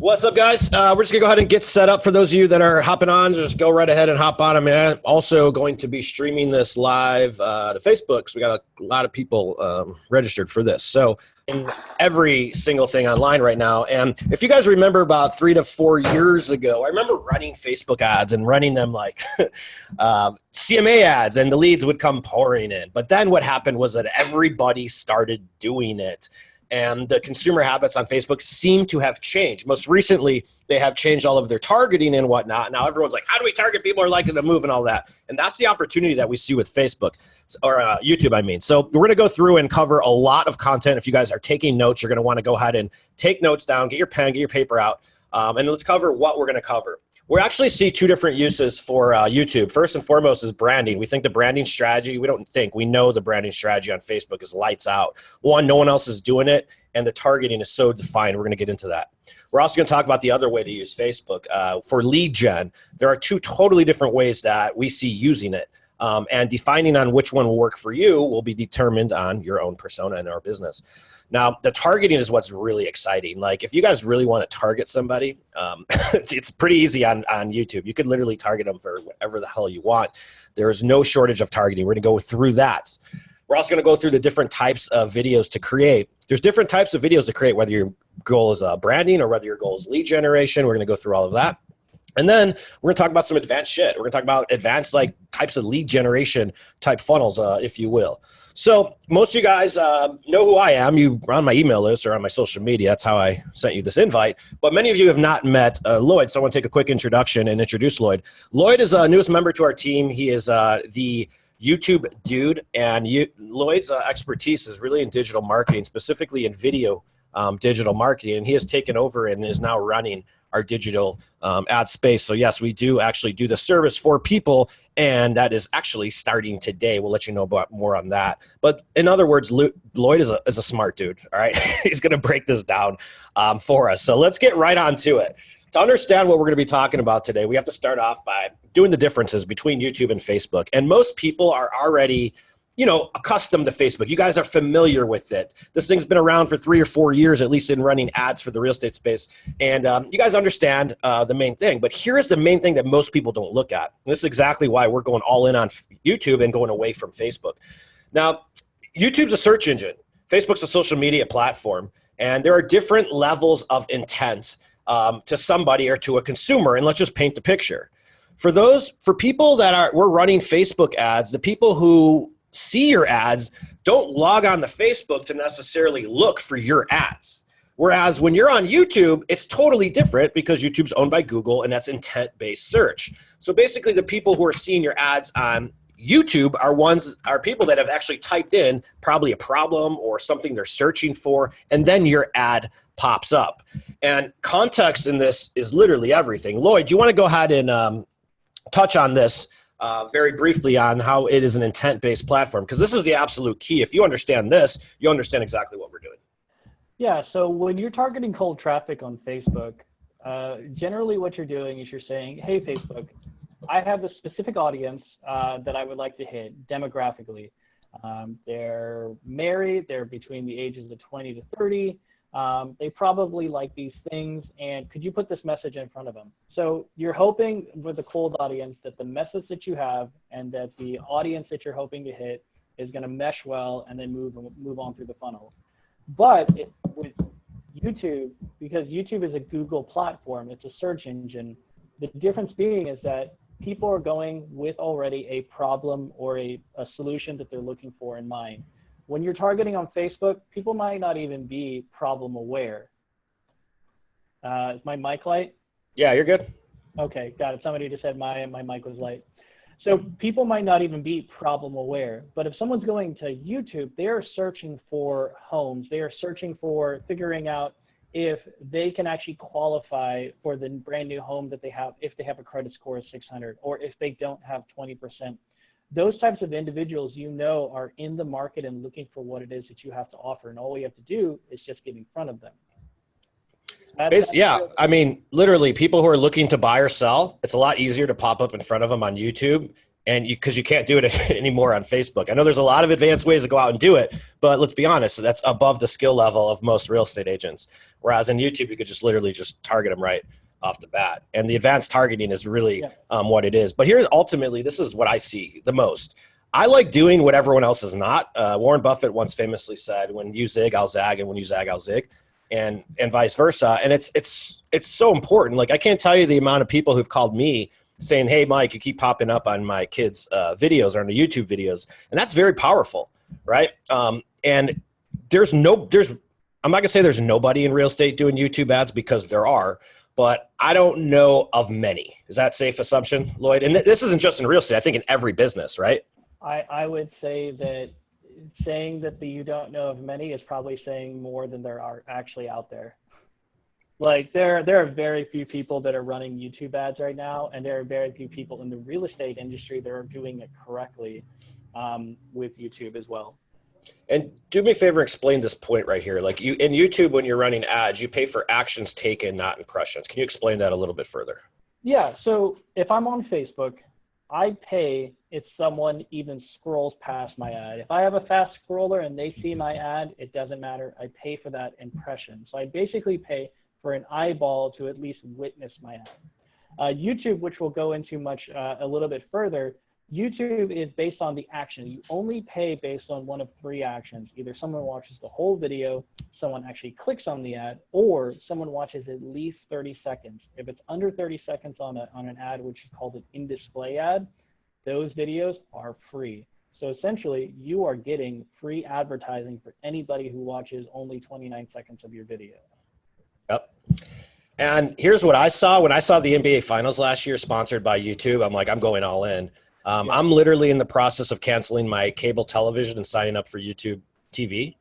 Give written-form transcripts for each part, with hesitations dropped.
What's up, guys? We're just going to go ahead and get set up. For those of you that are hopping on, just go right ahead and hop on. I'm also going to be streaming this live to Facebook because we got a lot of people registered for this. So in every single thing online right now. And if you guys remember about 3 to 4 years ago, I remember running Facebook ads and running them like CMA ads, and the leads would come pouring in. But then what happened was that everybody started doing it. And the consumer habits on Facebook seem to have changed. Most recently, they have changed all of their targeting and whatnot. Now everyone's like, how do we target people who are liking to move and all that? And that's the opportunity that we see with Facebook, or YouTube, I mean. So we're going to go through and cover a lot of content. If you guys are taking notes, you're going to want to go ahead and take notes down, get your pen, get your paper out, and let's cover what we're going to cover. We actually see two different uses for YouTube. First and foremost is branding. We think the branding strategy, we know the branding strategy on Facebook is lights out. One, no one else is doing it, and the targeting is so defined. We're going to get into that. We're also going to talk about the other way to use Facebook. For lead gen, there are two totally different ways that we see using it. And defining on which one will work for you will be determined on your own persona in our business. Now, the targeting is what's really exciting. Like, if you guys really want to target somebody, it's pretty easy on YouTube. You could literally target them for whatever the hell you want. There is no shortage of targeting. We're going to go through that. We're also going to go through the different types of videos to create. There's different types of videos to create, whether your goal is branding or whether your goal is lead generation. We're going to go through all of that. And then we're going to talk about some advanced shit. We're going to talk about advanced types of lead generation type funnels, if you will. So most of you guys know who I am. You're on my email list or on my social media. That's how I sent you this invite. But many of you have not met Lloyd, so I want to take a quick introduction and introduce Lloyd. Lloyd is a newest member to our team. He is the YouTube dude, and Lloyd's expertise is really in digital marketing, specifically in video digital marketing, and he has taken over and is now running our digital ad space. So yes, we do actually do the service for people, and that is actually starting today. We'll let you know about more on that. But in other words, Lloyd is a smart dude, all right? He's going to break this down for us. So let's get right on to it. To understand what we're going to be talking about today, we have to start off by doing the differences between YouTube and Facebook. And most people are already accustomed to Facebook. You guys are familiar with it. This thing's been around for 3 or 4 years, at least in running ads for the real estate space. And you guys understand the main thing. But here's the main thing that most people don't look at. And this is exactly why we're going all in on YouTube and going away from Facebook. Now, YouTube's a search engine. Facebook's a social media platform. And there are different levels of intent to somebody or to a consumer. And let's just paint the picture. For people that we're running Facebook ads, the people who see your ads don't log on to Facebook to necessarily look for your ads. Whereas when you're on YouTube, it's totally different because YouTube's owned by Google, and that's intent-based search. So basically the people who are seeing your ads on YouTube are people that have actually typed in probably a problem or something they're searching for, and then your ad pops up. And context in this is literally everything. Lloyd, do you want to go ahead and touch on this very briefly on how it is an intent-based platform? Because this is the absolute key. If you understand this, you understand exactly what we're doing. Yeah, so when you're targeting cold traffic on Facebook, generally what you're doing is you're saying, hey, Facebook, I have a specific audience that I would like to hit demographically. They're married, they're between the ages of 20 to 30. They probably like these things, and could you put this message in front of them? So you're hoping with a cold audience that the message that you have and that the audience that you're hoping to hit is going to mesh well and then move on through the funnel. But with YouTube, because YouTube is a Google platform, it's a search engine, the difference being is that people are going with already a problem or a solution that they're looking for in mind. When you're targeting on Facebook, people might not even be problem aware. Is my mic light? Yeah, you're good. Okay, got it. Somebody just said my mic was light. So people might not even be problem aware, but if someone's going to YouTube, they are searching for homes. They are searching for figuring out if they can actually qualify for the brand new home that they have, if they have a credit score of 600, or if they don't have 20%. Those types of individuals, are in the market and looking for what it is that you have to offer. And all we have to do is just get in front of them. Yeah, I mean, literally people who are looking to buy or sell, it's a lot easier to pop up in front of them on YouTube and because you can't do it anymore on Facebook. I know there's a lot of advanced ways to go out and do it, but let's be honest, that's above the skill level of most real estate agents. Whereas on YouTube, you could just literally just target them right off the bat. And the advanced targeting is really what it is. But here, ultimately, this is what I see the most. I like doing what everyone else is not. Warren Buffett once famously said, when you zig, I'll zag, and when you zag, I'll zig. And vice versa. And it's so important. Like, I can't tell you the amount of people who've called me saying, hey, Mike, you keep popping up on my kids' videos or on the YouTube videos. And that's very powerful, right? And I'm not going to say there's nobody in real estate doing YouTube ads, because there are, but I don't know of many. Is that a safe assumption, Lloyd? And this isn't just in real estate. I think in every business, right? I would say that saying that you don't know of many is probably saying more than there are actually out there. Like, there are very few people that are running YouTube ads right now, and there are very few people in the real estate industry that are doing it correctly with YouTube as well. And do me a favor, explain this point right here. Like, in YouTube, when you're running ads, you pay for actions taken, not impressions. Can you explain that a little bit further? Yeah, so if I'm on Facebook, I pay if someone even scrolls past my ad. If I have a fast scroller and they see my ad, it doesn't matter. I pay for that impression. So I basically pay for an eyeball to at least witness my ad. YouTube, which we'll go into a little bit further, YouTube is based on the action. You only pay based on one of three actions. Either someone watches the whole video, someone actually clicks on the ad, or someone watches at least 30 seconds. If it's under 30 seconds on an ad, which is called an in-display ad, those videos are free. So essentially, you are getting free advertising for anybody who watches only 29 seconds of your video. Yep. And here's what I saw. When I saw the NBA Finals last year sponsored by YouTube, I'm like, I'm going all in. I'm literally in the process of canceling my cable television and signing up for YouTube TV.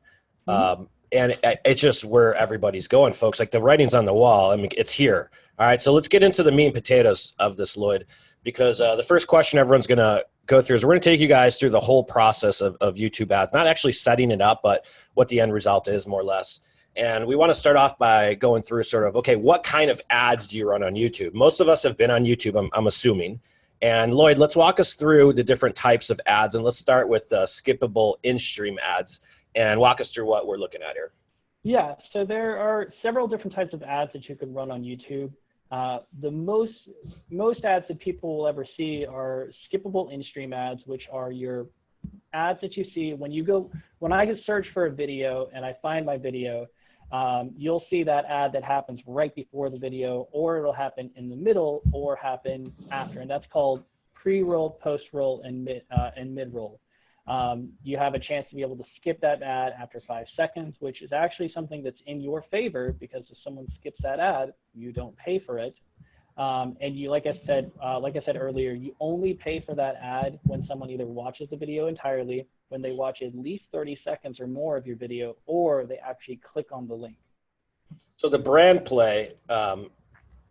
And it's just where everybody's going, folks. Like, the writing's on the wall. I mean, it's here. All right, so let's get into the meat and potatoes of this, Lloyd, because the first question everyone's going to go through is we're going to take you guys through the whole process of YouTube ads, not actually setting it up, but what the end result is, more or less. And we want to start off by going through sort of, okay, what kind of ads do you run on YouTube? Most of us have been on YouTube, I'm assuming. And Lloyd, let's walk us through the different types of ads, and let's start with the skippable in-stream ads and walk us through what we're looking at here. Yeah, so there are several different types of ads that you can run on YouTube. The most ads that people will ever see are skippable in-stream ads, which are your ads that you see when I search for a video and I find my video. You'll see that ad that happens right before the video, or it'll happen in the middle or happen after, and that's called pre-roll, post-roll, and mid-roll. You have a chance to be able to skip that ad after 5 seconds, which is actually something that's in your favor, because if someone skips that ad, you don't pay for it. And you, like I said earlier, you only pay for that ad when someone either watches the video entirely, when they watch at least 30 seconds or more of your video, or they actually click on the link. So the brand play, and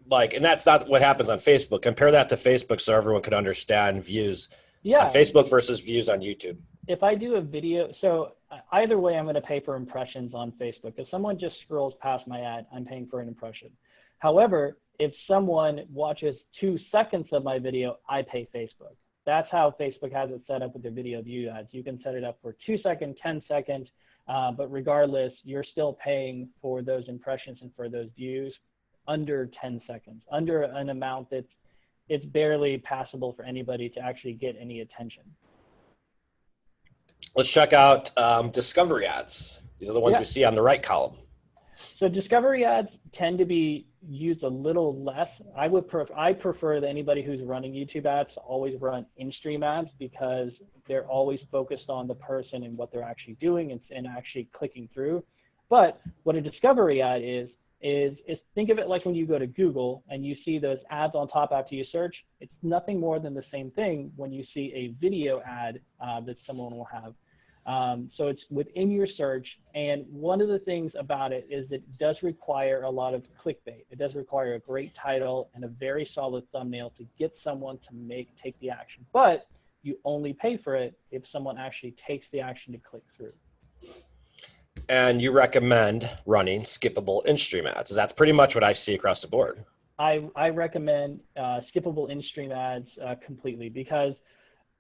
that's not what happens on Facebook. Compare that to Facebook so everyone can understand views on Facebook versus views on YouTube. If I do a video, so either way, I'm going to pay for impressions on Facebook. If someone just scrolls past my ad, I'm paying for an impression. However, if someone watches 2 seconds of my video, I pay Facebook. That's how Facebook has it set up with their video view ads. You can set it up for 2 seconds, 10 seconds, but regardless, you're still paying for those impressions and for those views under 10 seconds, under an amount that it's barely passable for anybody to actually get any attention. Let's check out discovery ads. These are the ones we see on the right column. So discovery ads tend to be used a little less. I prefer that anybody who's running YouTube ads to always run in-stream ads, because they're always focused on the person and what they're actually doing and actually clicking through. But what a discovery ad is think of it like when you go to Google and you see those ads on top after you search. It's nothing more than the same thing when you see a video ad that someone will have. So it's within your search, and one of the things about it is that it does require a lot of clickbait. It does require a great title and a very solid thumbnail to get someone to take the action. But you only pay for it if someone actually takes the action to click through. And you recommend running skippable in-stream ads. That's pretty much what I see across the board. I recommend skippable in-stream ads completely, because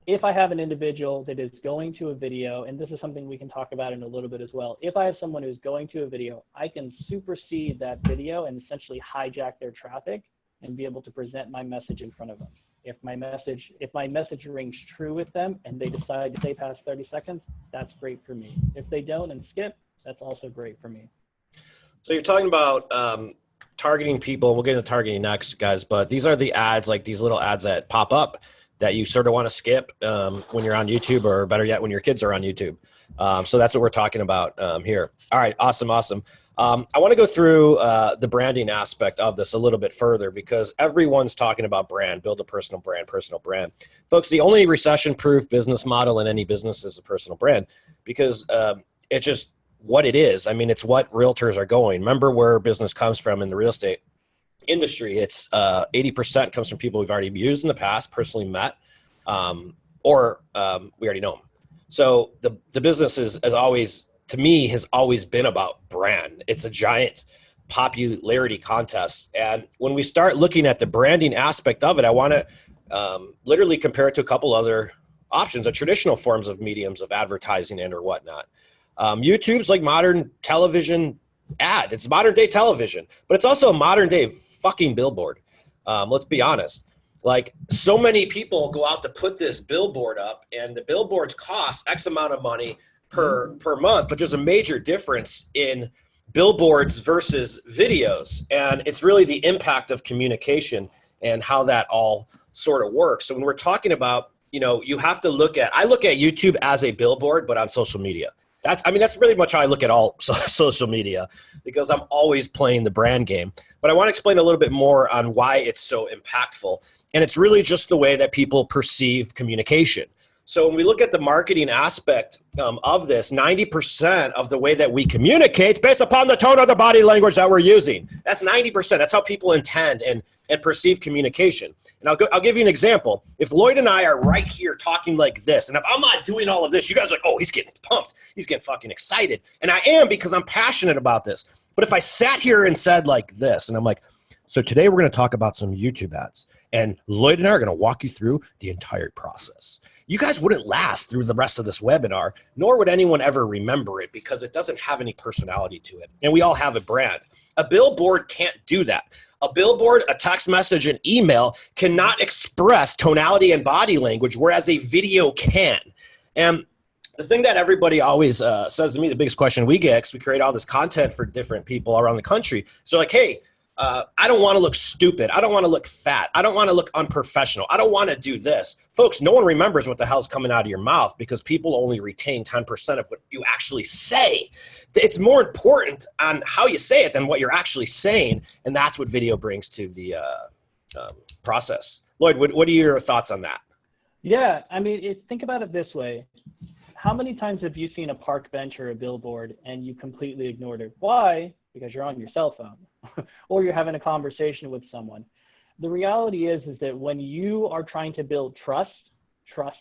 if I have an individual that is going to a video, and this is something we can talk about in a little bit as well, if I have someone who's going to a video, I can supersede that video and essentially hijack their traffic and be able to present my message in front of them. If my message rings true with them and they decide to stay past 30 seconds, that's great for me. If they don't and skip, that's also great for me. So you're talking about targeting people. We'll get into targeting next, guys, but these are the ads, like these little ads that pop up that you sort of want to skip when you're on YouTube, or better yet, when your kids are on YouTube. So that's what we're talking about here. All right, awesome. I want to go through the branding aspect of this a little bit further, because everyone's talking about brand, build a personal brand, personal brand. Folks, the only recession-proof business model in any business is a personal brand, because it's just what it is. I mean, it's what realtors are going. Remember where business comes from in the real estate industry. It's 80% comes from people we've already used in the past, personally met, or we already know them. So the business is always, to me, has always been about brand. It's a giant popularity contest. And when we start looking at the branding aspect of it, I want to literally compare it to a couple other options, of traditional forms of mediums of advertising and or whatnot. YouTube's like modern television ad. It's modern day television, but it's also a modern day fucking billboard. Let's be honest. Like, so many people go out to put this billboard up, and the billboards cost X amount of money per month, but there's a major difference in billboards versus videos. And it's really the impact of communication and how that all sort of works. So when we're talking about, you have to I look at YouTube as a billboard, but on social media. That's really much how I look at all social media, because I'm always playing the brand game. But I want to explain a little bit more on why it's so impactful. And it's really just the way that people perceive communication. So when we look at the marketing aspect of this, 90% of the way that we communicate is based upon the tone of the body language that we're using. That's 90%. That's how people intend and perceive communication. And I'll give you an example. If Lloyd and I are right here talking like this, and if I'm not doing all of this, you guys are like, oh, he's getting pumped. He's getting fucking excited. And I am, because I'm passionate about this. But if I sat here and said like this, and I'm like, so today we're going to talk about some YouTube ads, and Lloyd and I are going to walk you through the entire process. You guys wouldn't last through the rest of this webinar, nor would anyone ever remember it, because it doesn't have any personality to it. And we all have a brand. A billboard can't do that. A billboard, a text message, an email cannot express tonality and body language, whereas a video can. And the thing that everybody always says to me, the biggest question we get, because we create all this content for different people around the country. So like, hey, I don't want to look stupid. I don't want to look fat. I don't want to look unprofessional. I don't want to do this. Folks, no one remembers what the hell's coming out of your mouth, because people only retain 10% of what you actually say. It's more important on how you say it than what you're actually saying, and that's what video brings to the process. Lloyd, what are your thoughts on that? Yeah, I mean, think about it this way. How many times have you seen a park bench or a billboard and you completely ignored it? Why? Because you're on your cell phone or you're having a conversation with someone. The reality is that when you are trying to build trust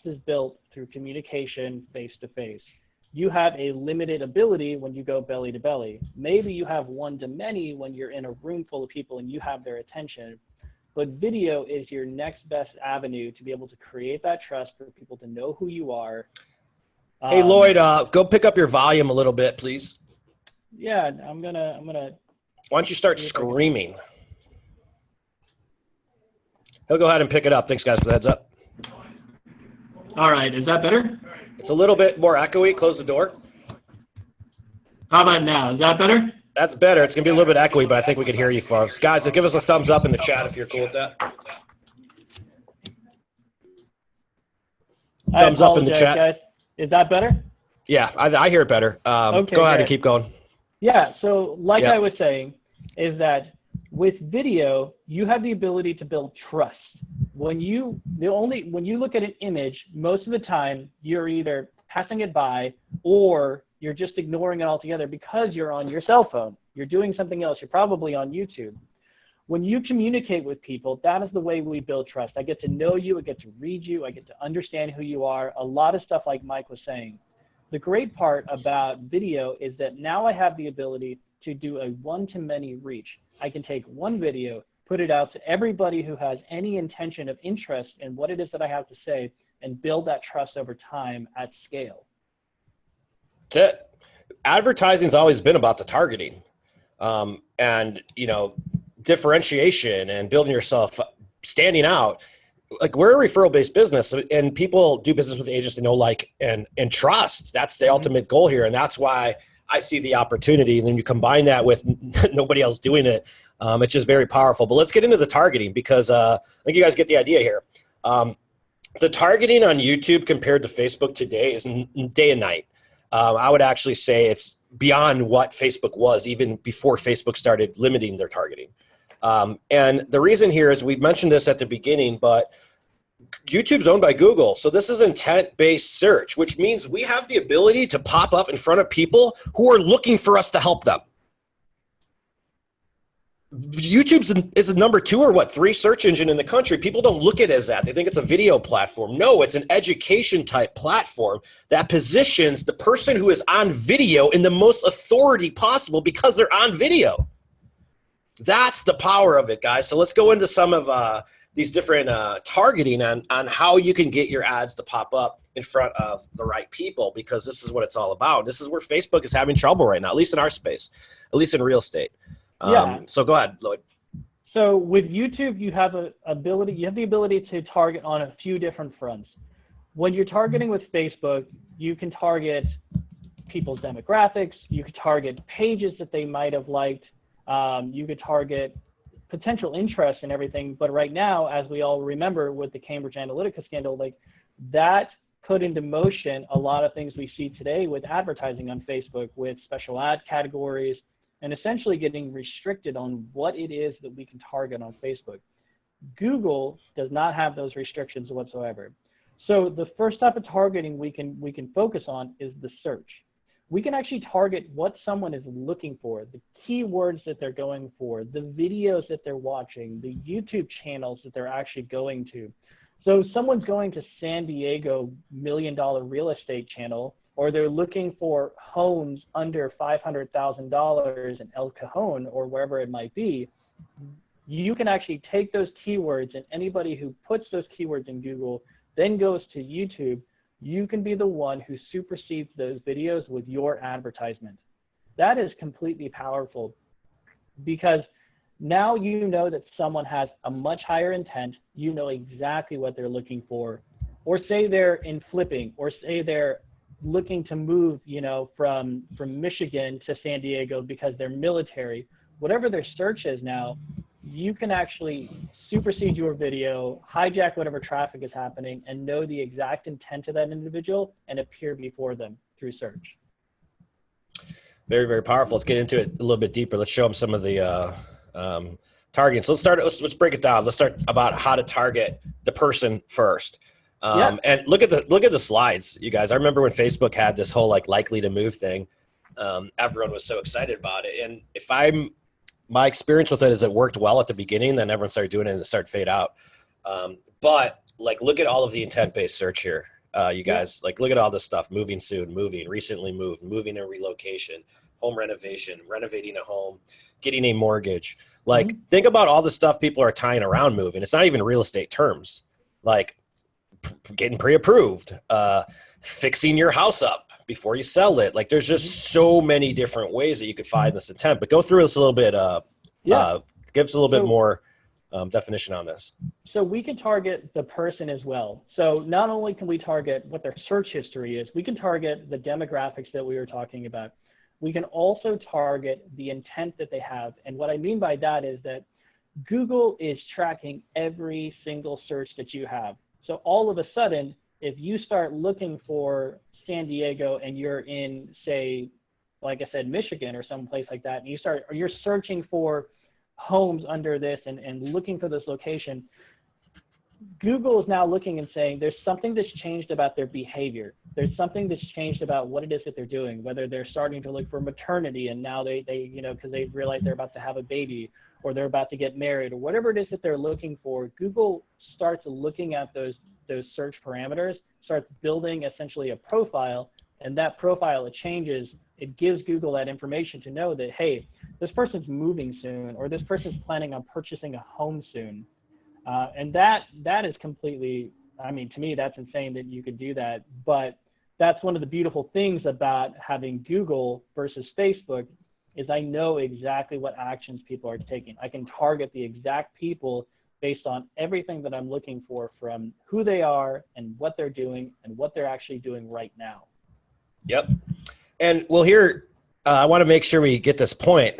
is built through communication face to face. You have a limited ability when you go belly to belly. Maybe you have one to many when you're in a room full of people and you have their attention. But video is your next best avenue to be able to create that trust for people to know who you are. Hey, Lloyd, go pick up your volume a little bit, please. Yeah, I'm gonna. Why don't you start screaming? He'll go ahead and pick it up. Thanks, guys, for the heads up. All right, is that better? It's a little bit more echoey. Close the door. How about now? Is that better? That's better. It's going to be a little bit echoey, but I think we can hear you, folks. Guys, give us a thumbs up in the chat if you're cool with that. Thumbs up in the chat. Guys. Is that better? Yeah, I hear it better. Okay, go ahead and keep going. Yeah, so like I was saying, is that with video, you have the ability to build trust. When you look at an image, most of the time you're either passing it by or you're just ignoring it altogether because you're on your cell phone. You're doing something else. You're probably on YouTube. When you communicate with people, that is the way we build trust. I get to know you. I get to read you. I get to understand who you are. A lot of stuff like Mike was saying. The great part about video is that now I have the ability to do a one-to-many reach. I can take one video, put it out to everybody who has any intention of interest in what it is that I have to say, and build that trust over time at scale. That's it. Advertising's always been about the targeting, and differentiation and building yourself, standing out. Like, we're a referral based business, and people do business with agents they know, like, and trust. That's the ultimate goal here. And that's why I see the opportunity. And then you combine that with nobody else doing it. It's just very powerful. But let's get into the targeting, because I think you guys get the idea here. The targeting on YouTube compared to Facebook today is day and night. I would actually say it's beyond what Facebook was even before Facebook started limiting their targeting. And the reason here is, we mentioned this at the beginning, but YouTube's owned by Google. So this is intent-based search, which means we have the ability to pop up in front of people who are looking for us to help them. YouTube is a number 2 or 3 search engine in the country. People don't look at it as that. They think it's a video platform. No, it's an education type platform that positions the person who is on video in the most authority possible because they're on video. That's the power of it, guys. So let's go into some of these different targeting on how you can get your ads to pop up in front of the right people, because this is what it's all about. This is where Facebook is having trouble right now, at least in our space, at least in real estate. So go ahead, Lloyd. So with YouTube, you have the ability to target on a few different fronts. When you're targeting with Facebook, you can target people's demographics. You could target pages that they might have liked. You could target potential interest and everything. But right now, as we all remember with the Cambridge Analytica scandal, like, that put into motion a lot of things we see today with advertising on Facebook, with special ad categories, and essentially getting restricted on what it is that we can target on Facebook. Google does not have those restrictions whatsoever. So the first type of targeting we can focus on is the search. We can actually target what someone is looking for, the keywords that they're going for, the videos that they're watching, the YouTube channels that they're actually going to. So someone's going to San Diego $1 million real estate channel, or they're looking for homes under $500,000 in El Cajon or wherever it might be. You can actually take those keywords, and anybody who puts those keywords in Google then goes to YouTube, you can be the one who supersedes those videos with your advertisement. That is completely powerful, because now you know that someone has a much higher intent. You know exactly what they're looking for. Or say they're in flipping, or say they're looking to move, from Michigan to San Diego because they're military. Whatever their search is now, you can actually supersede your video, hijack whatever traffic is happening, and know the exact intent of that individual and appear before them through search. Very, very powerful. Let's get into it a little bit deeper. Let's show them some of the targeting. So let's break it down. Let's start about how to target the person first. And look at the slides, you guys. I remember when Facebook had this whole likely to move thing. Everyone was so excited about it. And my experience with it is it worked well at the beginning, then everyone started doing it and it started to fade out. But look at all of the intent-based search here, you guys. Look at all this stuff: moving soon, moving, recently moved, moving and relocation, home renovation, renovating a home, getting a mortgage. Think about all the stuff people are tying around moving. It's not even real estate terms. Getting pre-approved, fixing your house up before you sell it. There's just so many different ways that you could find this intent. But go through this a little bit. Give us a little bit more definition on this. So we can target the person as well. So not only can we target what their search history is, we can target the demographics that we were talking about. We can also target the intent that they have. And what I mean by that is that Google is tracking every single search that you have. So all of a sudden, if you start looking for San Diego and you're in, say, like I said, Michigan or someplace like that, and you're searching for homes under this and looking for this location, Google is now looking and saying there's something that's changed about their behavior. There's something that's changed about what it is that they're doing, whether they're starting to look for maternity and now they because they realize they're about to have a baby, or they're about to get married, or whatever it is that they're looking for. Google starts looking at those search parameters, starts building essentially a profile, and that profile, it changes. It gives Google that information to know that, hey, this person's moving soon, or this person's planning on purchasing a home soon. And that is completely I mean, to me, that's insane that you could do that. But that's one of the beautiful things about having Google versus Facebook is I know exactly what actions people are taking. I can target the exact people based on everything that I'm looking for, from who they are and what they're doing and what they're actually doing right now. Yep. And well, here, I want to make sure we get this point.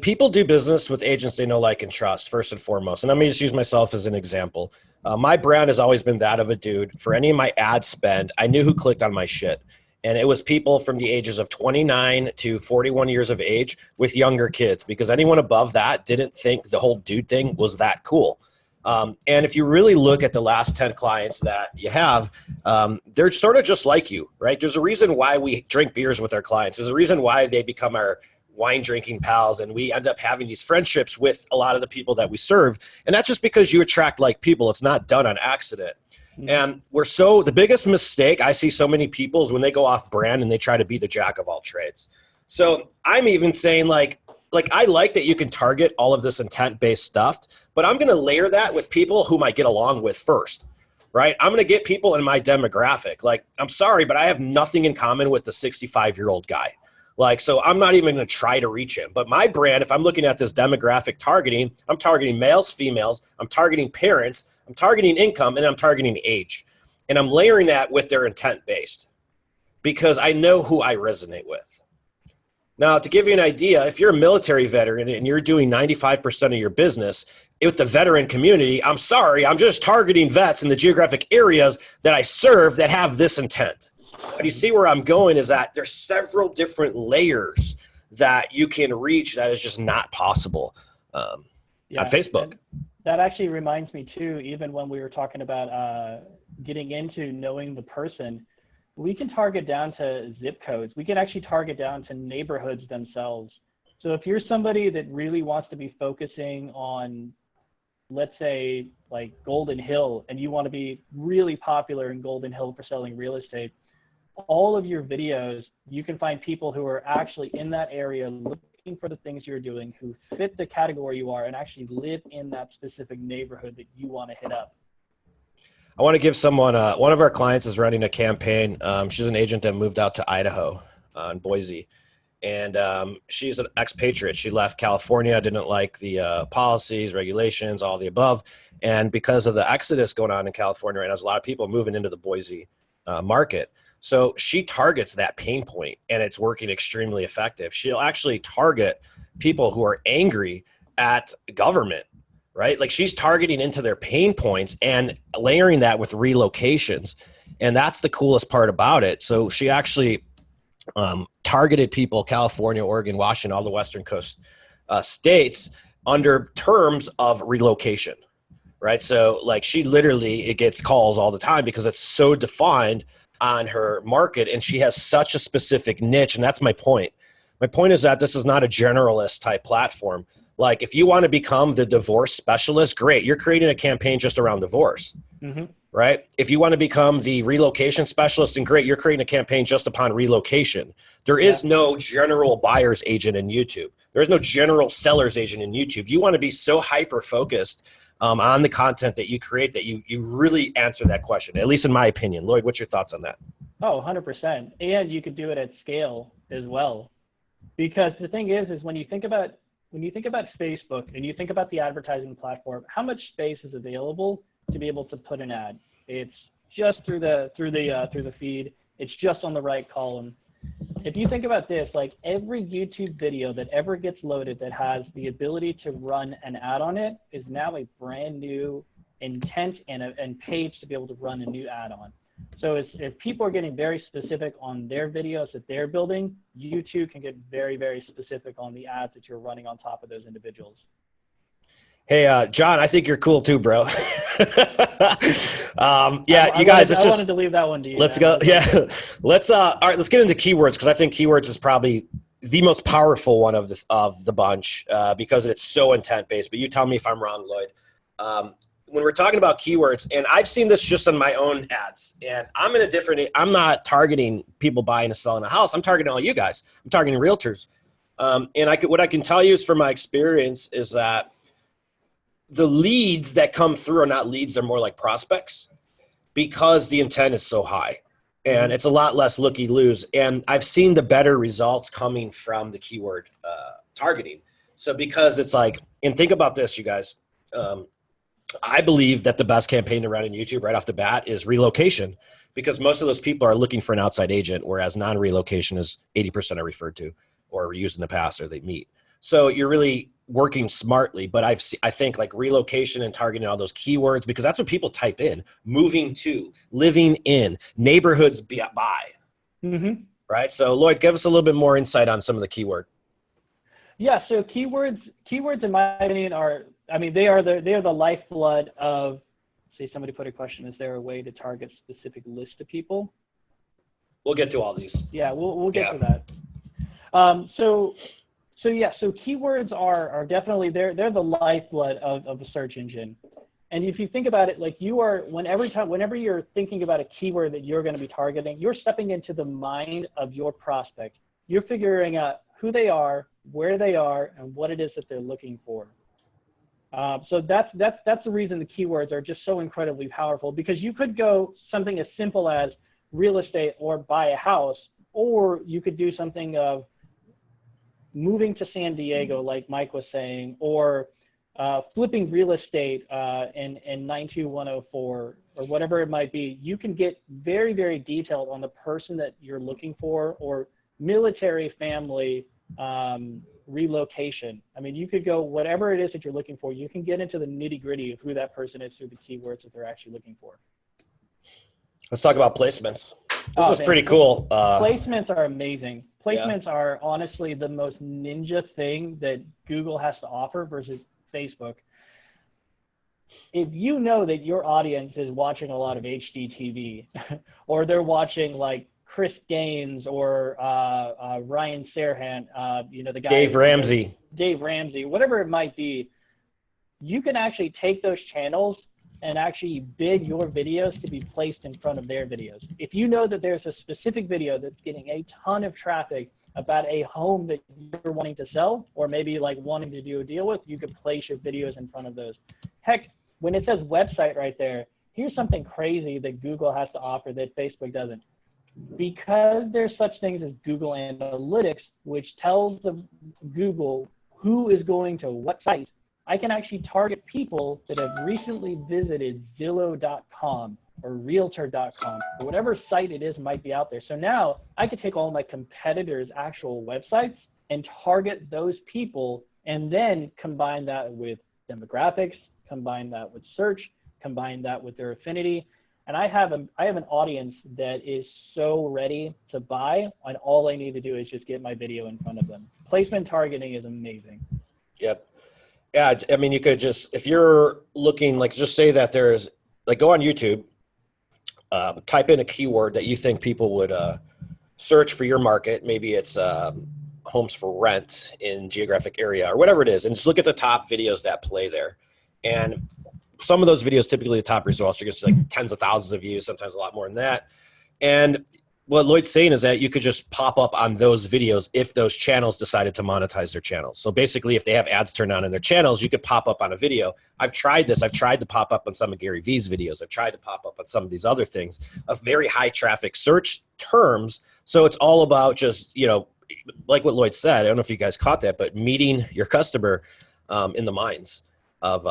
People do business with agents they know, like, and trust, first and foremost. And let me just use myself as an example. My brand has always been that of a dude. For any of my ad spend, I knew who clicked on my shit. And it was people from the ages of 29 to 41 years of age with younger kids, because anyone above that didn't think the whole dude thing was that cool. And if you really look at the last 10 clients that you have, they're sort of just like you, right? There's a reason why we drink beers with our clients. There's a reason why they become our wine drinking pals, and we end up having these friendships with a lot of the people that we serve. And that's just because you attract like people. It's not done on accident. Mm-hmm. And the biggest mistake I see so many people is when they go off brand and they try to be the jack of all trades. So I'm even saying like I like that you can target all of this intent-based stuff, but I'm going to layer that with people whom I get along with first, right? I'm going to get people in my demographic. Like, I'm sorry, but I have nothing in common with the 65-year-old guy. Like, so I'm not even going to try to reach him. But my brand, if I'm looking at this demographic targeting, I'm targeting males, females, I'm targeting parents, I'm targeting income, and I'm targeting age. And I'm layering that with their intent-based because I know who I resonate with. Now, to give you an idea, if you're a military veteran and you're doing 95% of your business with the veteran community, I'm sorry, I'm just targeting vets in the geographic areas that I serve that have this intent. But you see where I'm going is that there's several different layers that you can reach that is just not possible on Facebook. That actually reminds me too, even when we were talking about getting into knowing the person, we can target down to zip codes. We can actually target down to neighborhoods themselves. So if you're somebody that really wants to be focusing on, let's say, like Golden Hill, and you want to be really popular in Golden Hill for selling real estate, all of your videos, you can find people who are actually in that area looking for the things you're doing, who fit the category you are, and actually live in that specific neighborhood that you want to hit up. I want to give someone, one of our clients is running a campaign. She's an agent that moved out to Idaho in Boise. And she's an expatriate. She left California, didn't like the policies, regulations, all the above. And because of the exodus going on in California, right now, there's a lot of people moving into the Boise market. So she targets that pain point, and it's working extremely effective. She'll actually target people who are angry at government, right? Like, she's targeting into their pain points and layering that with relocations. And that's the coolest part about it. So she actually targeted people, California, Oregon, Washington, all the Western Coast states, under terms of relocation, right? So like, she literally, it gets calls all the time because it's so defined on her market, and she has such a specific niche. And that's my point. My point is that this is not a generalist type platform. Like, if you want to become the divorce specialist, great. You're creating a campaign just around divorce, right? If you want to become the relocation specialist, and great, you're creating a campaign just upon relocation. There is no general buyer's agent in YouTube. There is no general seller's agent in YouTube. You want to be so hyper-focused on the content that you create that you really answer that question, at least in my opinion. Lloyd, what's your thoughts on that? Oh, 100%. And you could do it at scale as well. Because the thing is when you think about Facebook and you think about the advertising platform, how much space is available to be able to put an ad? It's just through the feed. It's just on the right column. If you think about this, like, every YouTube video that ever gets loaded that has the ability to run an ad on it is now a brand new intent and page to be able to run a new ad on. So if people are getting very specific on their videos that they're building, you too can get very, very specific on the ads that you're running on top of those individuals. Hey, John, I think you're cool too, bro. You guys, I wanted to leave that one to you. Let's go. Yeah. All right, let's get into keywords, because I think keywords is probably the most powerful one of the bunch because it's so intent based. But you tell me if I'm wrong, Lloyd. When we're talking about keywords, and I've seen this just on my own ads, and I'm not targeting people buying and selling a house. I'm targeting all you guys. I'm targeting realtors. And what I can tell you is from my experience is that the leads that come through are not leads, they're more like prospects because the intent is so high. And it's a lot less looky-loos. And I've seen the better results coming from the keyword targeting. So because it's like, and think about this, you guys. I believe that the best campaign to run in YouTube right off the bat is relocation, because most of those people are looking for an outside agent, whereas non-relocation is 80% are referred to or used in the past or they meet. So you're really working smartly, but I think like relocation and targeting all those keywords, because that's what people type in: moving to, living in, neighborhoods by. Right? So Lloyd, give us a little bit more insight on some of the keyword. Yeah, so keywords in my opinion are, I mean, they are the lifeblood of, say somebody put a question, is there a way to target specific list of people? We'll get to all these. Yeah, we'll get to that. So keywords are definitely, they're the lifeblood of a search engine. And if you think about it, like whenever you're thinking about a keyword that you're going to be targeting, you're stepping into the mind of your prospect. You're figuring out who they are, where they are, and what it is that they're looking for. So that's the reason the keywords are just so incredibly powerful, because you could go something as simple as real estate or buy a house, or you could do something of moving to San Diego, like Mike was saying, or flipping real estate in 92104 or whatever it might be. You can get very, very detailed on the person that you're looking for, or military family relocation. I mean, you could go whatever it is that you're looking for. You can get into the nitty gritty of who that person is through the keywords that they're actually looking for. Let's talk about placements. This is pretty cool. Placements are amazing. Placements are honestly the most ninja thing that Google has to offer versus Facebook. If you know that your audience is watching a lot of HDTV or they're watching like Chris Gaines or Ryan Serhant, the guy, Dave Ramsey, whatever it might be, you can actually take those channels and actually bid your videos to be placed in front of their videos. If you know that there's a specific video that's getting a ton of traffic about a home that you're wanting to sell, or maybe like wanting to do a deal with, you could place your videos in front of those. Heck, when it says website right there, here's something crazy that Google has to offer that Facebook doesn't. Because there's such things as Google Analytics, which tells Google who is going to what site, I can actually target people that have recently visited Zillow.com or Realtor.com or whatever site it is might be out there. So now I could take all my competitors' actual websites and target those people, and then combine that with demographics, combine that with search, combine that with their affinity. And I have an audience that is so ready to buy, and all I need to do is just get my video in front of them. Placement targeting is amazing. Yep. Yeah, I mean, you could just, if you're looking, like, just say that there's, like, go on YouTube, type in a keyword that you think people would search for your market. Maybe it's homes for rent in geographic area or whatever it is, and just look at the top videos that play there. And some of those videos, typically the top results, you're going to see like tens of thousands of views, sometimes a lot more than that. And what Lloyd's saying is that you could just pop up on those videos if those channels decided to monetize their channels. So basically, if they have ads turned on in their channels, you could pop up on a video. I've tried this. I've tried to pop up on some of Gary Vee's videos. I've tried to pop up on some of these other things of very high traffic search terms. So it's all about just, like what Lloyd said, I don't know if you guys caught that, but meeting your customer in the minds of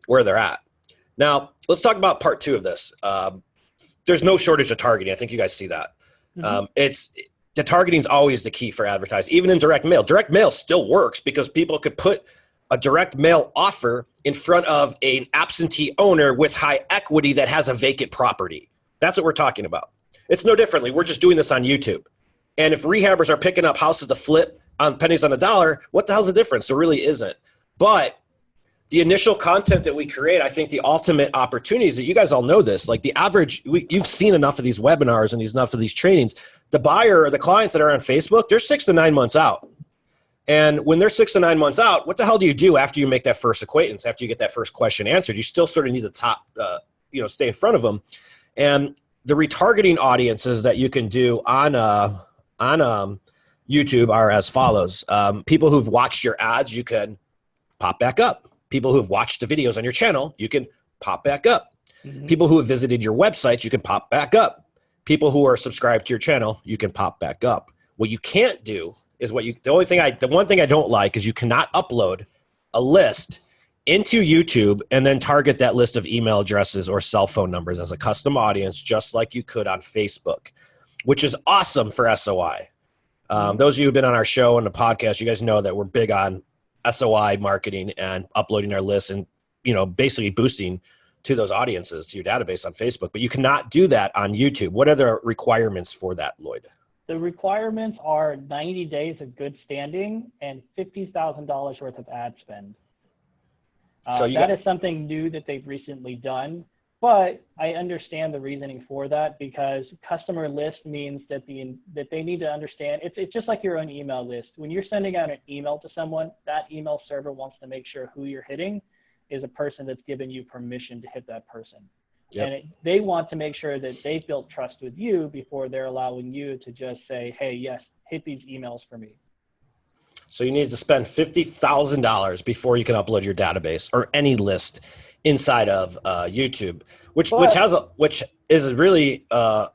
where they're at. Now, let's talk about part two of this. There's no shortage of targeting. I think you guys see that. The targeting is always the key for advertising, even in direct mail. Direct mail still works because people could put a direct mail offer in front of an absentee owner with high equity that has a vacant property. That's what we're talking about. It's no differently. We're just doing this on YouTube. And if rehabbers are picking up houses to flip on pennies on a dollar, what the hell's the difference? There really isn't. But the initial content that we create, I think the ultimate opportunities that you guys all know this, like the average, you've seen enough of these webinars and enough of these trainings. The buyer or the clients that are on Facebook, they're 6 to 9 months out. And when they're 6 to 9 months out, what the hell do you do after you make that first acquaintance, after you get that first question answered? You still sort of need to stay in front of them. And the retargeting audiences that you can do on YouTube are as follows. People who've watched your ads, you can pop back up. People who have watched the videos on your channel, you can pop back up. Mm-hmm. People who have visited your website, you can pop back up. People who are subscribed to your channel, you can pop back up. What you can't do is the one thing I don't like is you cannot upload a list into YouTube and then target that list of email addresses or cell phone numbers as a custom audience, just like you could on Facebook, which is awesome for SOI. Those of you who've been on our show and the podcast, you guys know that we're big on SOI marketing and uploading our lists and, basically boosting to those audiences, to your database on Facebook. But you cannot do that on YouTube. What are the requirements for that, Lloyd? The requirements are 90 days of good standing and $50,000 worth of ad spend. That is something new that they've recently done, but I understand the reasoning for that, because customer list means that they need to understand. It's just like your own email list. When you're sending out an email to someone, that email server wants to make sure who you're hitting is a person that's given you permission to hit that person. Yep. And they want to make sure that they've built trust with you before they're allowing you to just say, hey, yes, hit these emails for me. So you need to spend $50,000 before you can upload your database or any list inside of YouTube, which is a really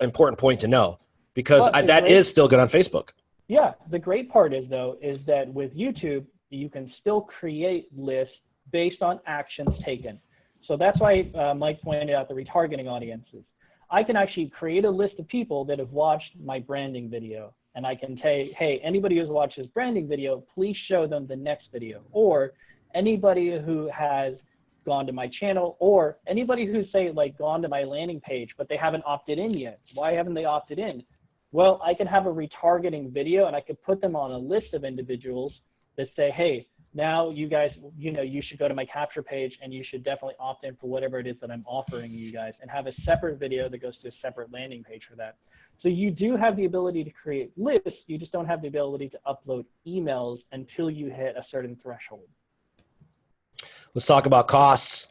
important point to know, because that is still good on Facebook. Yeah, the great part is that with YouTube, you can still create lists based on actions taken. So that's why Mike pointed out the retargeting audiences. I can actually create a list of people that have watched my branding video. And I can say, hey, anybody who's watched this branding video, please show them the next video. Or anybody who has gone to my channel, or anybody who's, say, like gone to my landing page, but they haven't opted in yet. Why haven't they opted in? Well, I can have a retargeting video, and I could put them on a list of individuals that say, hey, now you guys, you should go to my capture page and you should definitely opt in for whatever it is that I'm offering you guys, and have a separate video that goes to a separate landing page for that. So you do have the ability to create lists. You just don't have the ability to upload emails until you hit a certain threshold. Let's talk about costs.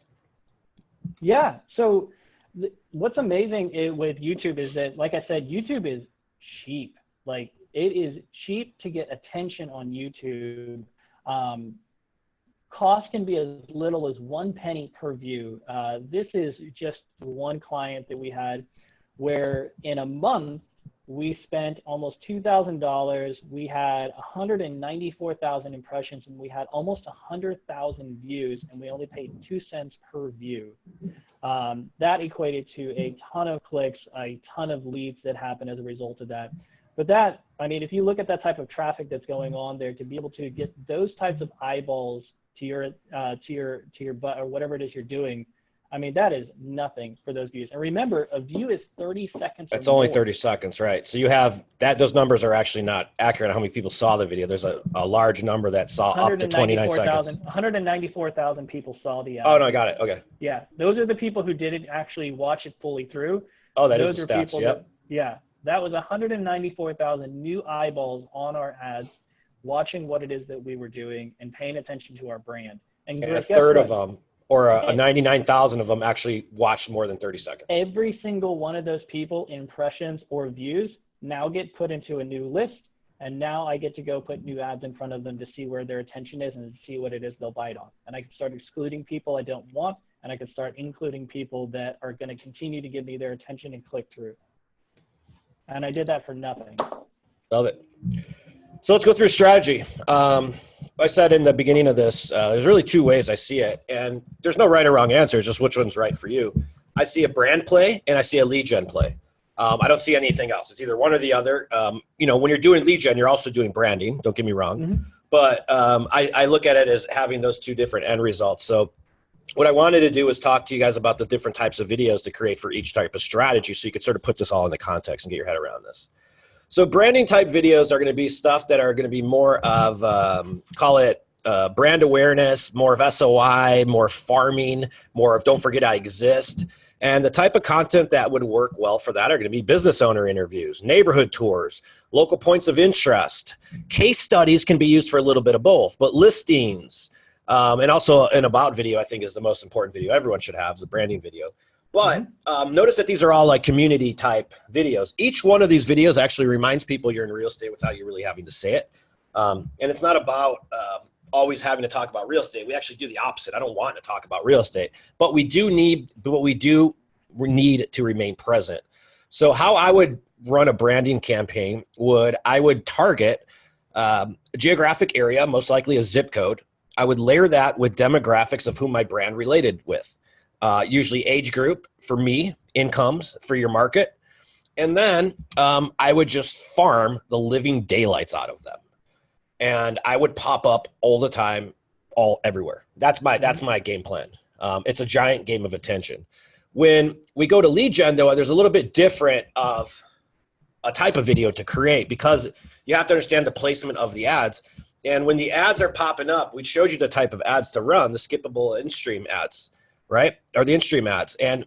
Yeah. So what's amazing with YouTube is that, like I said, YouTube is cheap. Like, it is cheap to get attention on YouTube. Cost can be as little as 1 penny per view. This is just one client that we had where in a month we spent almost $2,000. We had 194,000 impressions, and we had almost 100,000 views, and we only paid 2 cents per view. That equated to a ton of clicks, a ton of leads that happened as a result of that. But that, I mean, if you look at that type of traffic that's going on there, to be able to get those types of eyeballs to your butt or whatever it is you're doing, I mean, that is nothing for those views. And remember, a view is 30 seconds. It's only 30 seconds, right? So you have that. Those numbers are actually not accurate on how many people saw the video. There's a large number that saw up to 29 seconds. 194,000 people saw the ad. Oh, no, I got it. Okay. Yeah. Those are the people who didn't actually watch it fully through. Oh, that is the stats. Yep. That was 194,000 new eyeballs on our ads, watching what it is that we were doing and paying attention to our brand. And a third of them, or 99,000 of them, actually watched more than 30 seconds. Every single one of those people, impressions or views, now get put into a new list. And now I get to go put new ads in front of them to see where their attention is and to see what it is they'll bite on. And I can start excluding people I don't want, and I can start including people that are going to continue to give me their attention and click through. And I did that for nothing. Love it. So let's go through strategy. I said in the beginning of this, there's really two ways I see it. And there's no right or wrong answer. It's just which one's right for you. I see a brand play and I see a lead gen play. I don't see anything else. It's either one or the other. When you're doing lead gen, you're also doing branding. Don't get me wrong. Mm-hmm. But I look at it as having those two different end results. So what I wanted to do is talk to you guys about the different types of videos to create for each type of strategy, so you could sort of put this all into context and get your head around this. So branding type videos are going to be stuff that are going to be more of, call it brand awareness, more of SOI, more farming, more of don't forget I exist. And the type of content that would work well for that are going to be business owner interviews, neighborhood tours, local points of interest. Case studies can be used for a little bit of both, but listings, and also an about video, I think, is the most important video everyone should have, is a branding video. But notice that these are all like community type videos. Each one of these videos actually reminds people you're in real estate without you really having to say it. And it's not about always having to talk about real estate. We actually do the opposite. I don't want to talk about real estate, but we need to remain present. So how I would run a branding campaign I would target a geographic area, most likely a zip code. I would layer that with demographics of whom my brand related with, usually age group for me, incomes for your market. And then I would just farm the living daylights out of them. And I would pop up all the time, everywhere. That's my game plan. It's a giant game of attention. When we go to lead gen, though, there's a little bit different of a type of video to create, because you have to understand the placement of the ads. And when the ads are popping up, we showed you the type of ads to run, the skippable in-stream ads, right? Or the in-stream ads. And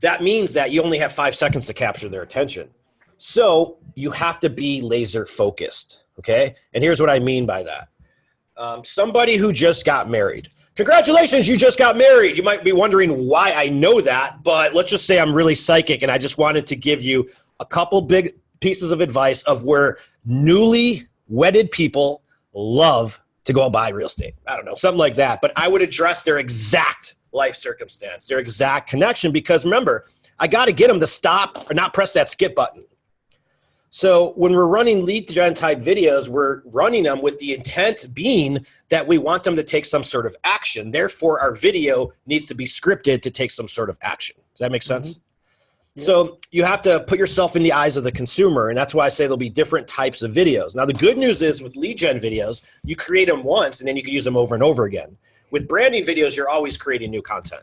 that means that you only have 5 seconds to capture their attention. So you have to be laser focused, okay? And here's what I mean by that. Somebody who just got married. Congratulations, you just got married. You might be wondering why I know that, but let's just say I'm really psychic, and I just wanted to give you a couple big pieces of advice of where newly wedded people love to go buy real estate. I don't know, something like that. But I would address their exact life circumstance, their exact connection, because remember, I got to get them to stop or not press that skip button. So when we're running lead gen type videos, we're running them with the intent being that we want them to take some sort of action. Therefore, our video needs to be scripted to take some sort of action. Does that make sense? Mm-hmm. Yeah. So you have to put yourself in the eyes of the consumer, and that's why I say there'll be different types of videos. Now, the good news is with lead gen videos, you create them once, and then you can use them over and over again. With branding videos, you're always creating new content.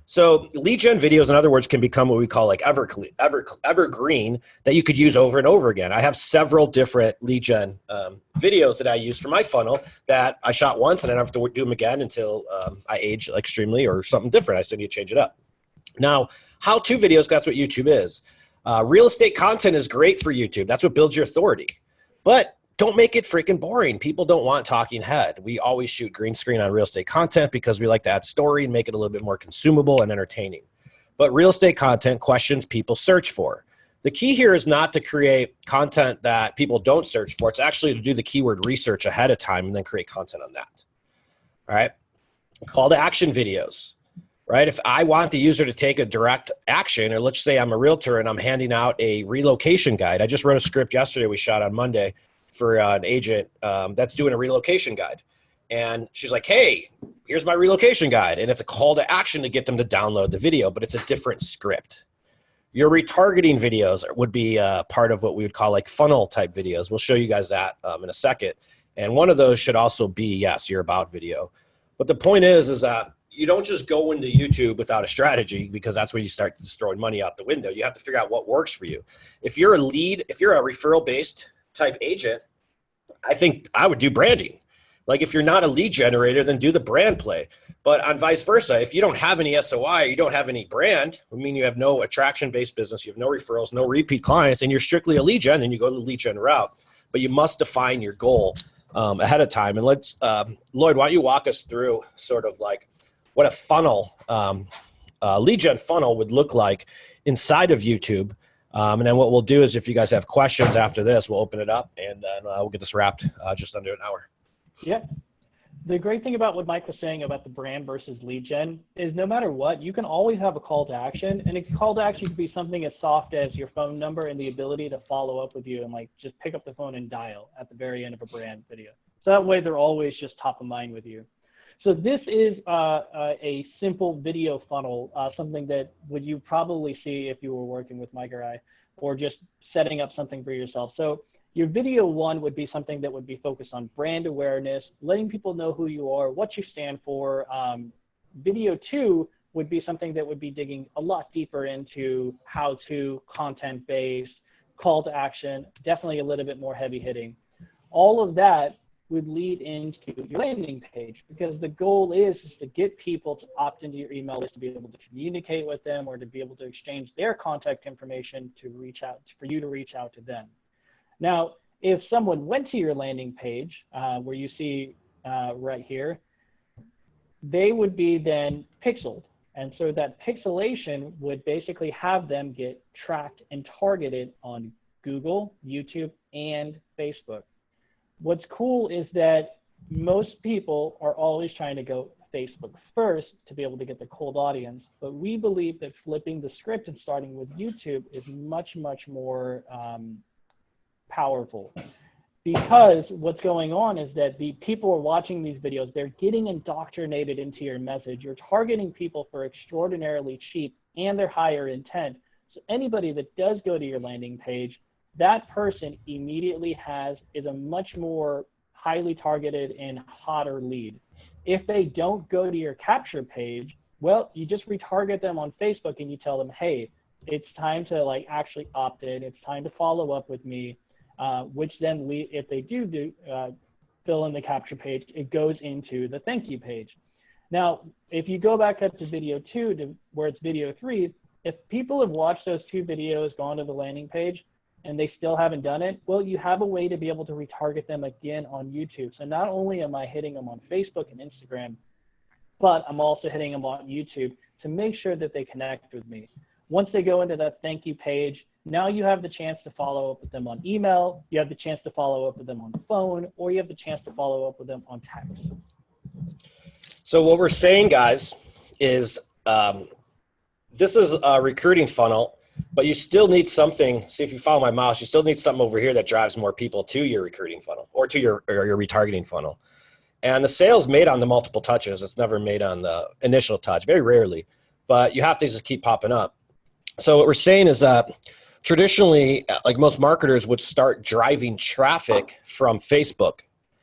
So lead gen videos, in other words, can become what we call like evergreen that you could use over and over again. I have several different lead gen videos that I use for my funnel that I shot once and I don't have to do them again until I age extremely or something different. I still need to change it up. Now, how-to videos, that's what YouTube is. Real estate content is great for YouTube. That's what builds your authority. But don't make it freaking boring. People don't want talking head. We always shoot green screen on real estate content because we like to add story and make it a little bit more consumable and entertaining. But real estate content, questions people search for. The key here is not to create content that people don't search for. It's actually to do the keyword research ahead of time and then create content on that. All right. Call to action videos. Right? If I want the user to take a direct action, or let's say I'm a realtor and I'm handing out a relocation guide. I just wrote a script yesterday we shot on Monday for an agent that's doing a relocation guide. And she's like, hey, here's my relocation guide. And it's a call to action to get them to download the video, but it's a different script. Your retargeting videos would be part of what we would call like funnel type videos. We'll show you guys that in a second. And one of those should also be, yes, your about video. But the point is that you don't just go into YouTube without a strategy, because that's when you start throwing money out the window. You have to figure out what works for you. If you're a referral-based type agent, I think I would do branding. Like if you're not a lead generator, then do the brand play. But on vice versa, if you don't have any SOI, you don't have any brand, I mean, you have no attraction-based business, you have no referrals, no repeat clients, and you're strictly a lead gen, then you go the lead gen route. But you must define your goal ahead of time. And let's, Lloyd, why don't you walk us through sort of like what a funnel, lead gen funnel would look like inside of YouTube. And then what we'll do is if you guys have questions after this, we'll open it up and then we'll get this wrapped just under an hour. Yeah. The great thing about what Mike was saying about the brand versus lead gen is no matter what, you can always have a call to action, and a call to action could be something as soft as your phone number and the ability to follow up with you and like just pick up the phone and dial at the very end of a brand video. So that way they're always just top of mind with you. So this is a simple video funnel, something that would you probably see if you were working with Mike or I, or just setting up something for yourself. So your video one would be something that would be focused on brand awareness, letting people know who you are, what you stand for. Video two would be something that would be digging a lot deeper into how-to, content-based, call to action, definitely a little bit more heavy hitting. All of that would lead into your landing page, because the goal is to get people to opt into your email list, to be able to communicate with them, or to be able to exchange their contact information to reach out, for you to reach out to them. Now, if someone went to your landing page, where you see right here, they would be then pixeled. And so that pixelation would basically have them get tracked and targeted on Google, YouTube, and Facebook. What's cool is that most people are always trying to go Facebook first to be able to get the cold audience, but we believe that flipping the script and starting with YouTube is much, much more powerful. Because what's going on is that the people who are watching these videos, they're getting indoctrinated into your message. You're targeting people for extraordinarily cheap and their higher intent. So anybody that does go to your landing page, that person immediately is a much more highly targeted and hotter lead. If they don't go to your capture page, well, you just retarget them on Facebook and you tell them, hey, it's time to like actually opt in. It's time to follow up with me, which then if they do fill in the capture page, it goes into the thank you page. Now, if you go back up to video 2 to where it's video 3, if people have watched those 2 videos, gone to the landing page, and they still haven't done it, well, you have a way to be able to retarget them again on YouTube. So not only am I hitting them on Facebook and Instagram, but I'm also hitting them on YouTube to make sure that they connect with me. Once they go into that thank you page, now you have the chance to follow up with them on email, you have the chance to follow up with them on the phone, or you have the chance to follow up with them on text. So what we're saying, guys, is this is a recruiting funnel, but you still need something. See, if you follow my mouse, you still need something over here that drives more people to your recruiting funnel or to your retargeting funnel. And the sale's made on the multiple touches. It's never made on the initial touch, very rarely, but you have to just keep popping up. So what we're saying is that traditionally, like most marketers would start driving traffic from Facebook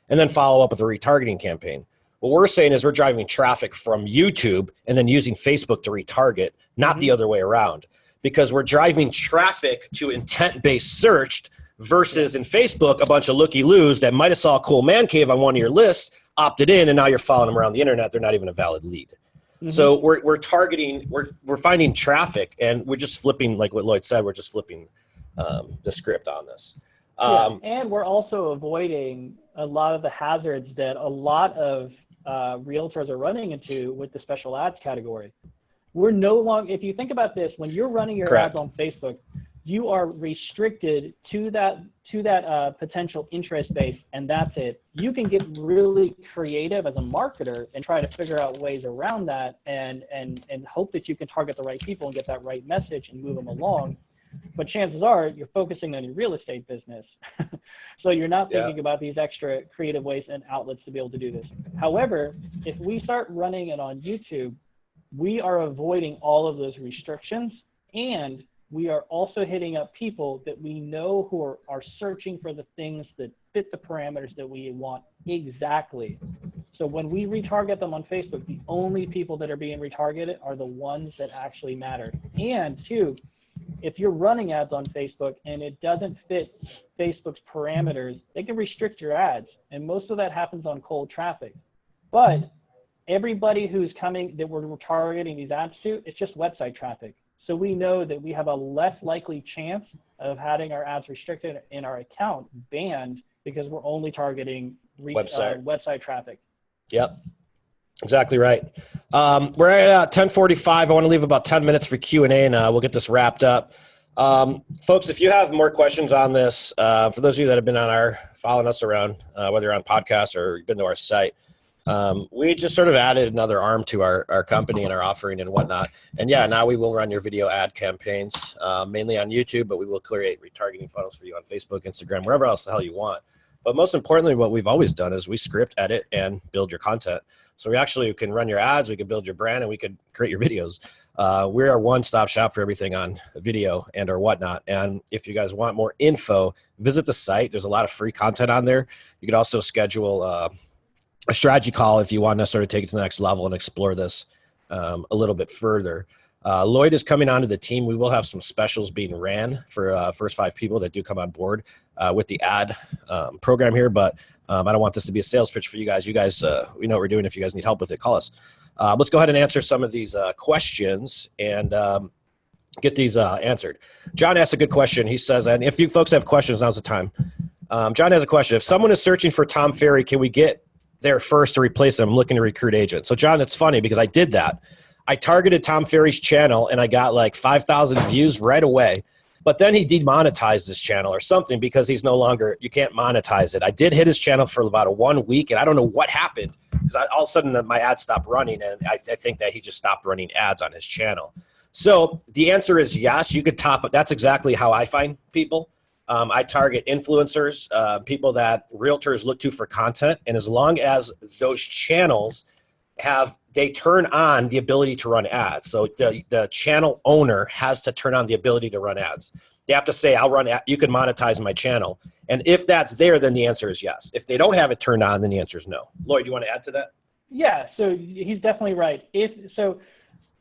and then follow up with a retargeting campaign. What we're saying is we're driving traffic from YouTube and then using Facebook to retarget, not the other way around. Because we're driving traffic to intent-based search versus in Facebook, a bunch of looky-loos that might have saw a cool man cave on one of your lists, opted in, and now you're following them around the internet. They're not even a valid lead. So we're targeting, we're finding traffic, and we're just flipping, like what Lloyd said, we're just flipping the script on this. And we're also avoiding a lot of the hazards that a lot of realtors are running into with the special ads category. We're no longer, if you think about this, when you're running your ads on Facebook, you are restricted to that potential interest base, and that's it. You can get really creative as a marketer and try to figure out ways around that and hope that you can target the right people and get that right message and move them along. But chances are you're focusing on your real estate business. So you're not thinking about these extra creative ways and outlets to be able to do this. However, if we start running it on YouTube, we are avoiding all of those restrictions, and we are also hitting up people that we know who are searching for the things that fit the parameters that we want exactly. So when we retarget them on Facebook, the only people that are being retargeted are the ones that actually matter. And two, if you're running ads on Facebook and it doesn't fit Facebook's parameters, they can restrict your ads. And most of that happens on cold traffic. But everybody who's coming that we're targeting these ads to, it's just website traffic. So we know that we have a less likely chance of having our ads restricted in our account banned because we're only targeting website traffic. Yep, exactly right. We're at 10:45. I want to leave about 10 minutes for Q&A, and we'll get this wrapped up. Folks, if you have more questions on this, for those of you that have been following us around, whether you're on podcasts or been to our site, we just sort of added another arm to our company and our offering and whatnot. And yeah, now we will run your video ad campaigns, mainly on YouTube, but we will create retargeting funnels for you on Facebook, Instagram, wherever else the hell you want. But most importantly, what we've always done is we script, edit, and build your content. So we actually can run your ads, we can build your brand, and we could create your videos. We're a one-stop shop for everything on video and or whatnot. And if you guys want more info, visit the site. There's a lot of free content on there. You could also schedule a strategy call if you want to sort of take it to the next level and explore this a little bit further. Lloyd is coming onto the team. We will have some specials being ran for first 5 people that do come on board with the ad program here, but I don't want this to be a sales pitch for you guys. You guys, we know what we're doing. If you guys need help with it, call us. Let's go ahead and answer some of these questions and get these answered. John asked a good question. He says, and if you folks have questions, now's the time. John has a question. If someone is searching for Tom Ferry, can we get there first to replace them? I'm looking to recruit agents. So John, it's funny because I did that. I targeted Tom Ferry's channel and I got like 5,000 views right away. But then he demonetized his channel or something because he's no longer, you can't monetize it. I did hit his channel for about a 1 week, and I don't know what happened because all of a sudden my ads stopped running, and I think that he just stopped running ads on his channel. So the answer is yes, you could top it. That's exactly how I find people. I target influencers, people that realtors look to for content. And as long as those channels they turn on the ability to run ads. So the channel owner has to turn on the ability to run ads. They have to say, you can monetize my channel. And if that's there, then the answer is yes. If they don't have it turned on, then the answer is no. Lloyd, do you want to add to that? Yeah, so he's definitely right.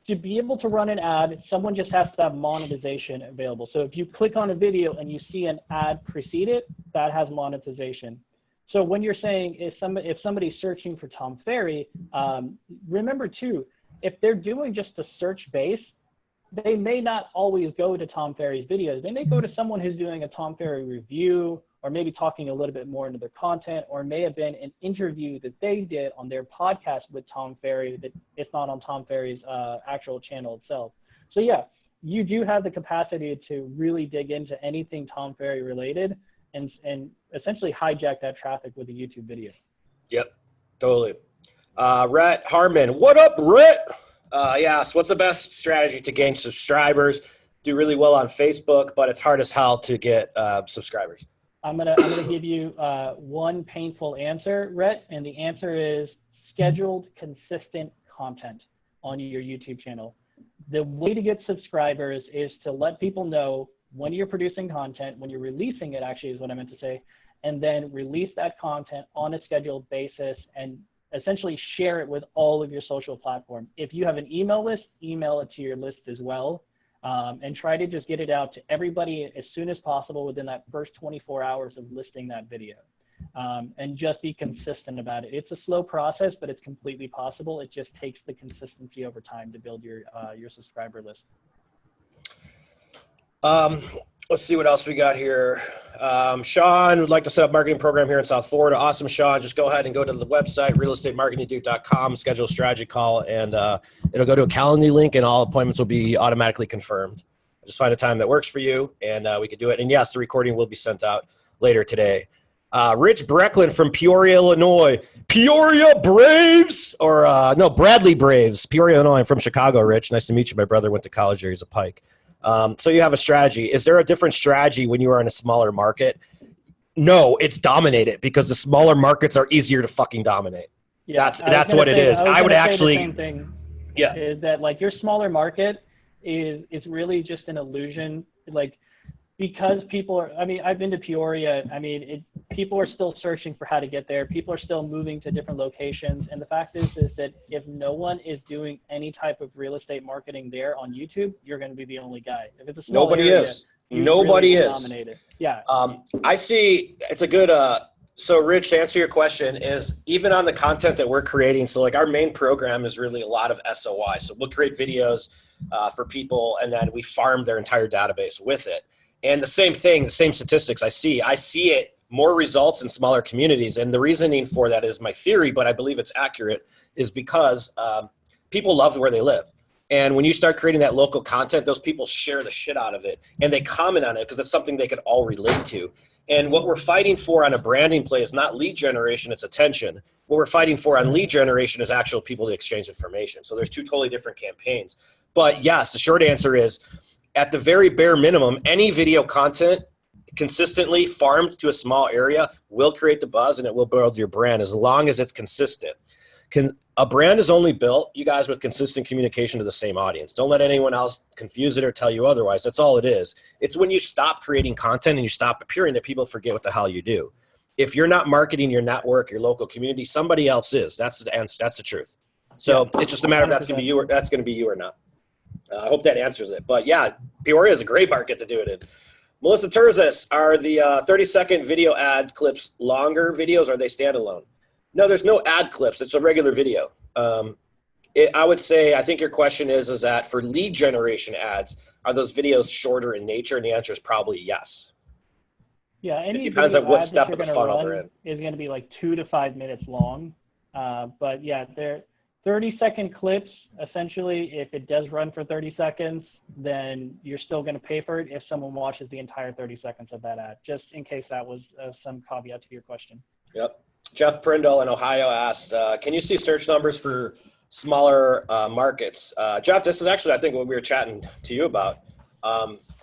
To be able to run an ad, someone just has to have monetization available. So if you click on a video and you see an ad precede it, that has monetization. So when you're saying if somebody's searching for Tom Ferry, remember too, if they're doing just a search base, they may not always go to Tom Ferry's videos. They may go to someone who's doing a Tom Ferry review, or maybe talking a little bit more into their content, or may have been an interview that they did on their podcast with Tom Ferry that it's not on Tom Ferry's actual channel itself. So yeah, you do have the capacity to really dig into anything Tom Ferry related and essentially hijack that traffic with a YouTube video. Yep, totally. Rhett Harmon, what up, Rhett? So what's the best strategy to gain subscribers? Do really well on Facebook, but it's hard as hell to get subscribers. I'm gonna give you one painful answer, Rhett, and the answer is scheduled, consistent content on your YouTube channel. The way to get subscribers is to let people know when you're producing content, when you're releasing it, actually is what I meant to say, and then release that content on a scheduled basis and essentially share it with all of your social platforms. If you have an email list, email it to your list as well. And try to just get it out to everybody as soon as possible within that first 24 hours of listing that video. And just be consistent about it. It's a slow process, but it's completely possible. It just takes the consistency over time to build your subscriber list. Let's see what else we got here. Sean would like to set up a marketing program here in South Florida. Awesome, Sean. Just go ahead and go to the website, realestatemarketingdude.com, schedule a strategy call, and it'll go to a Calendly link, and all appointments will be automatically confirmed. Just find a time that works for you, and we can do it. And yes, the recording will be sent out later today. Rich Brecklin from Peoria, Illinois. Peoria Braves, or no, Bradley Braves. Peoria, Illinois. I'm from Chicago, Rich. Nice to meet you. My brother went to college there. He's a Pike. So you have a strategy. Is there a different strategy when you are in a smaller market? No, it's dominated because the smaller markets are easier to fucking dominate. Yeah, that's what it is. I would actually, the same thing. Yeah, is that like your smaller market is really just an illusion, like because people are. I mean, I've been to Peoria. I mean, people are still searching for how to get there. People are still moving to different locations, and the fact is that if no one is doing any type of real estate marketing there on YouTube, you're going to be the only guy. If it's a small nobody area, is. Nobody really is. dominated. Yeah. I see. It's a good. So, Rich, to answer your question, is even on the content that we're creating. So, like our main program is really a lot of SOI. So we'll create videos for people, and then we farm their entire database with it. And the same thing, the same statistics I see it more results in smaller communities. And the reasoning for that is my theory, but I believe it's accurate, is because people love where they live. And when you start creating that local content, those people share the shit out of it and they comment on it because it's something they could all relate to. And what we're fighting for on a branding play is not lead generation, it's attention. What we're fighting for on lead generation is actual people to exchange information. So there's two totally different campaigns. But yes, the short answer is, at the very bare minimum, any video content consistently farmed to a small area will create the buzz and it will build your brand as long as it's consistent. A brand is only built, you guys, with consistent communication to the same audience. Don't let anyone else confuse it or tell you otherwise. That's all it is. It's when you stop creating content and you stop appearing that people forget what the hell you do. If you're not marketing your network, your local community, somebody else is. That's the answer. That's the truth. So it's just a matter of that's going to be you or not. I hope that answers it. But yeah, Peoria is a great market to do it in. Melissa Terzis, are the 30-second video ad clips longer videos or are they standalone? No, there's no ad clips. It's a regular video. I would say, I think your question is that for lead generation ads, are those videos shorter in nature? And the answer is probably yes. Yeah, any it depends on what step of the funnel they're in. Is going to be like 2 to 5 minutes long. But yeah, 30-second clips, essentially, if it does run for 30 seconds, then you're still going to pay for it if someone watches the entire 30 seconds of that ad, just in case that was some caveat to your question. Yep. Jeff Prindle in Ohio asked, can you see search numbers for smaller markets? Jeff, this is actually, I think, what we were chatting to you about.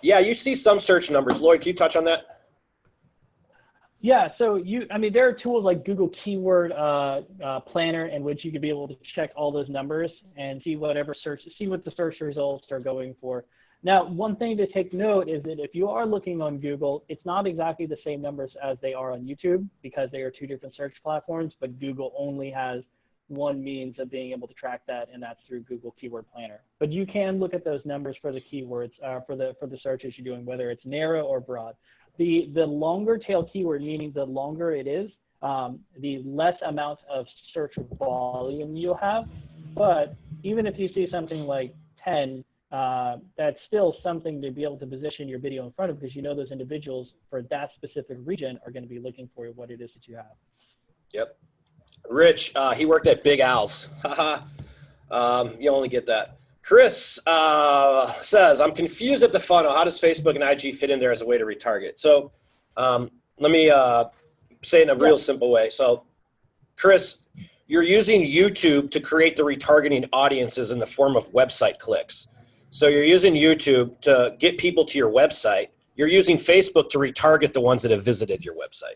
Yeah, you see some search numbers. Lloyd, can you touch on that? Yeah, so there are tools like Google Keyword Planner in which you could be able to check all those numbers and see what the search results are going for. Now, one thing to take note is that if you are looking on Google, it's not exactly the same numbers as they are on YouTube because they are two different search platforms, but Google only has one means of being able to track that, and that's through Google Keyword Planner. But you can look at those numbers for the keywords, for the searches you're doing, whether it's narrow or broad. The longer tail keyword, meaning the longer it is, the less amount of search volume you'll have. But even if you see something like 10, that's still something to be able to position your video in front of, because you know those individuals for that specific region are going to be looking for what it is that you have. Yep. Rich, he worked at Big Al's. You only get that. Chris says, I'm confused at the funnel. How does Facebook and IG fit in there as a way to retarget? So let me say it in a real simple way. So Chris, you're using YouTube to create the retargeting audiences in the form of website clicks. So you're using YouTube to get people to your website. You're using Facebook to retarget the ones that have visited your website.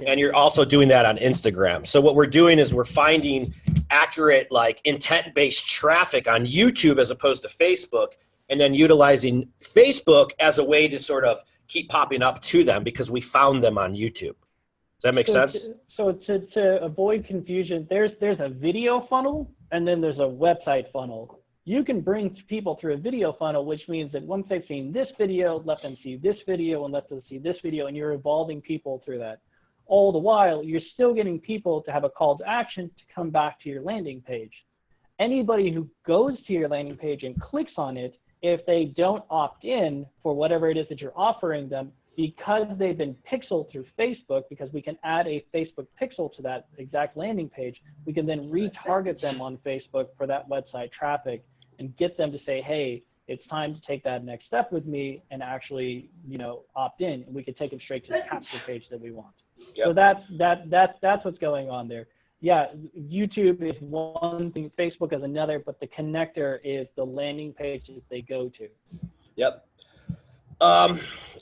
And you're also doing that on Instagram. So what we're doing is we're finding accurate, like intent-based traffic on YouTube as opposed to Facebook, and then utilizing Facebook as a way to sort of keep popping up to them because we found them on YouTube. Does that make sense? So to avoid confusion, there's a video funnel and then there's a website funnel. You can bring people through a video funnel, which means that once they've seen this video, let them see this video and let them see this video, and you're evolving people through that. All the while, you're still getting people to have a call to action to come back to your landing page. Anybody who goes to your landing page and clicks on it, if they don't opt in for whatever it is that you're offering them, because they've been pixeled through Facebook, because we can add a Facebook pixel to that exact landing page, we can then retarget them on Facebook for that website traffic and get them to say, hey, it's time to take that next step with me and actually, opt in, and we can take them straight to the capture page that we want. Yep. So that's what's going on there. Yeah, YouTube is one thing, Facebook is another, but the connector is the landing pages they go to. Yep.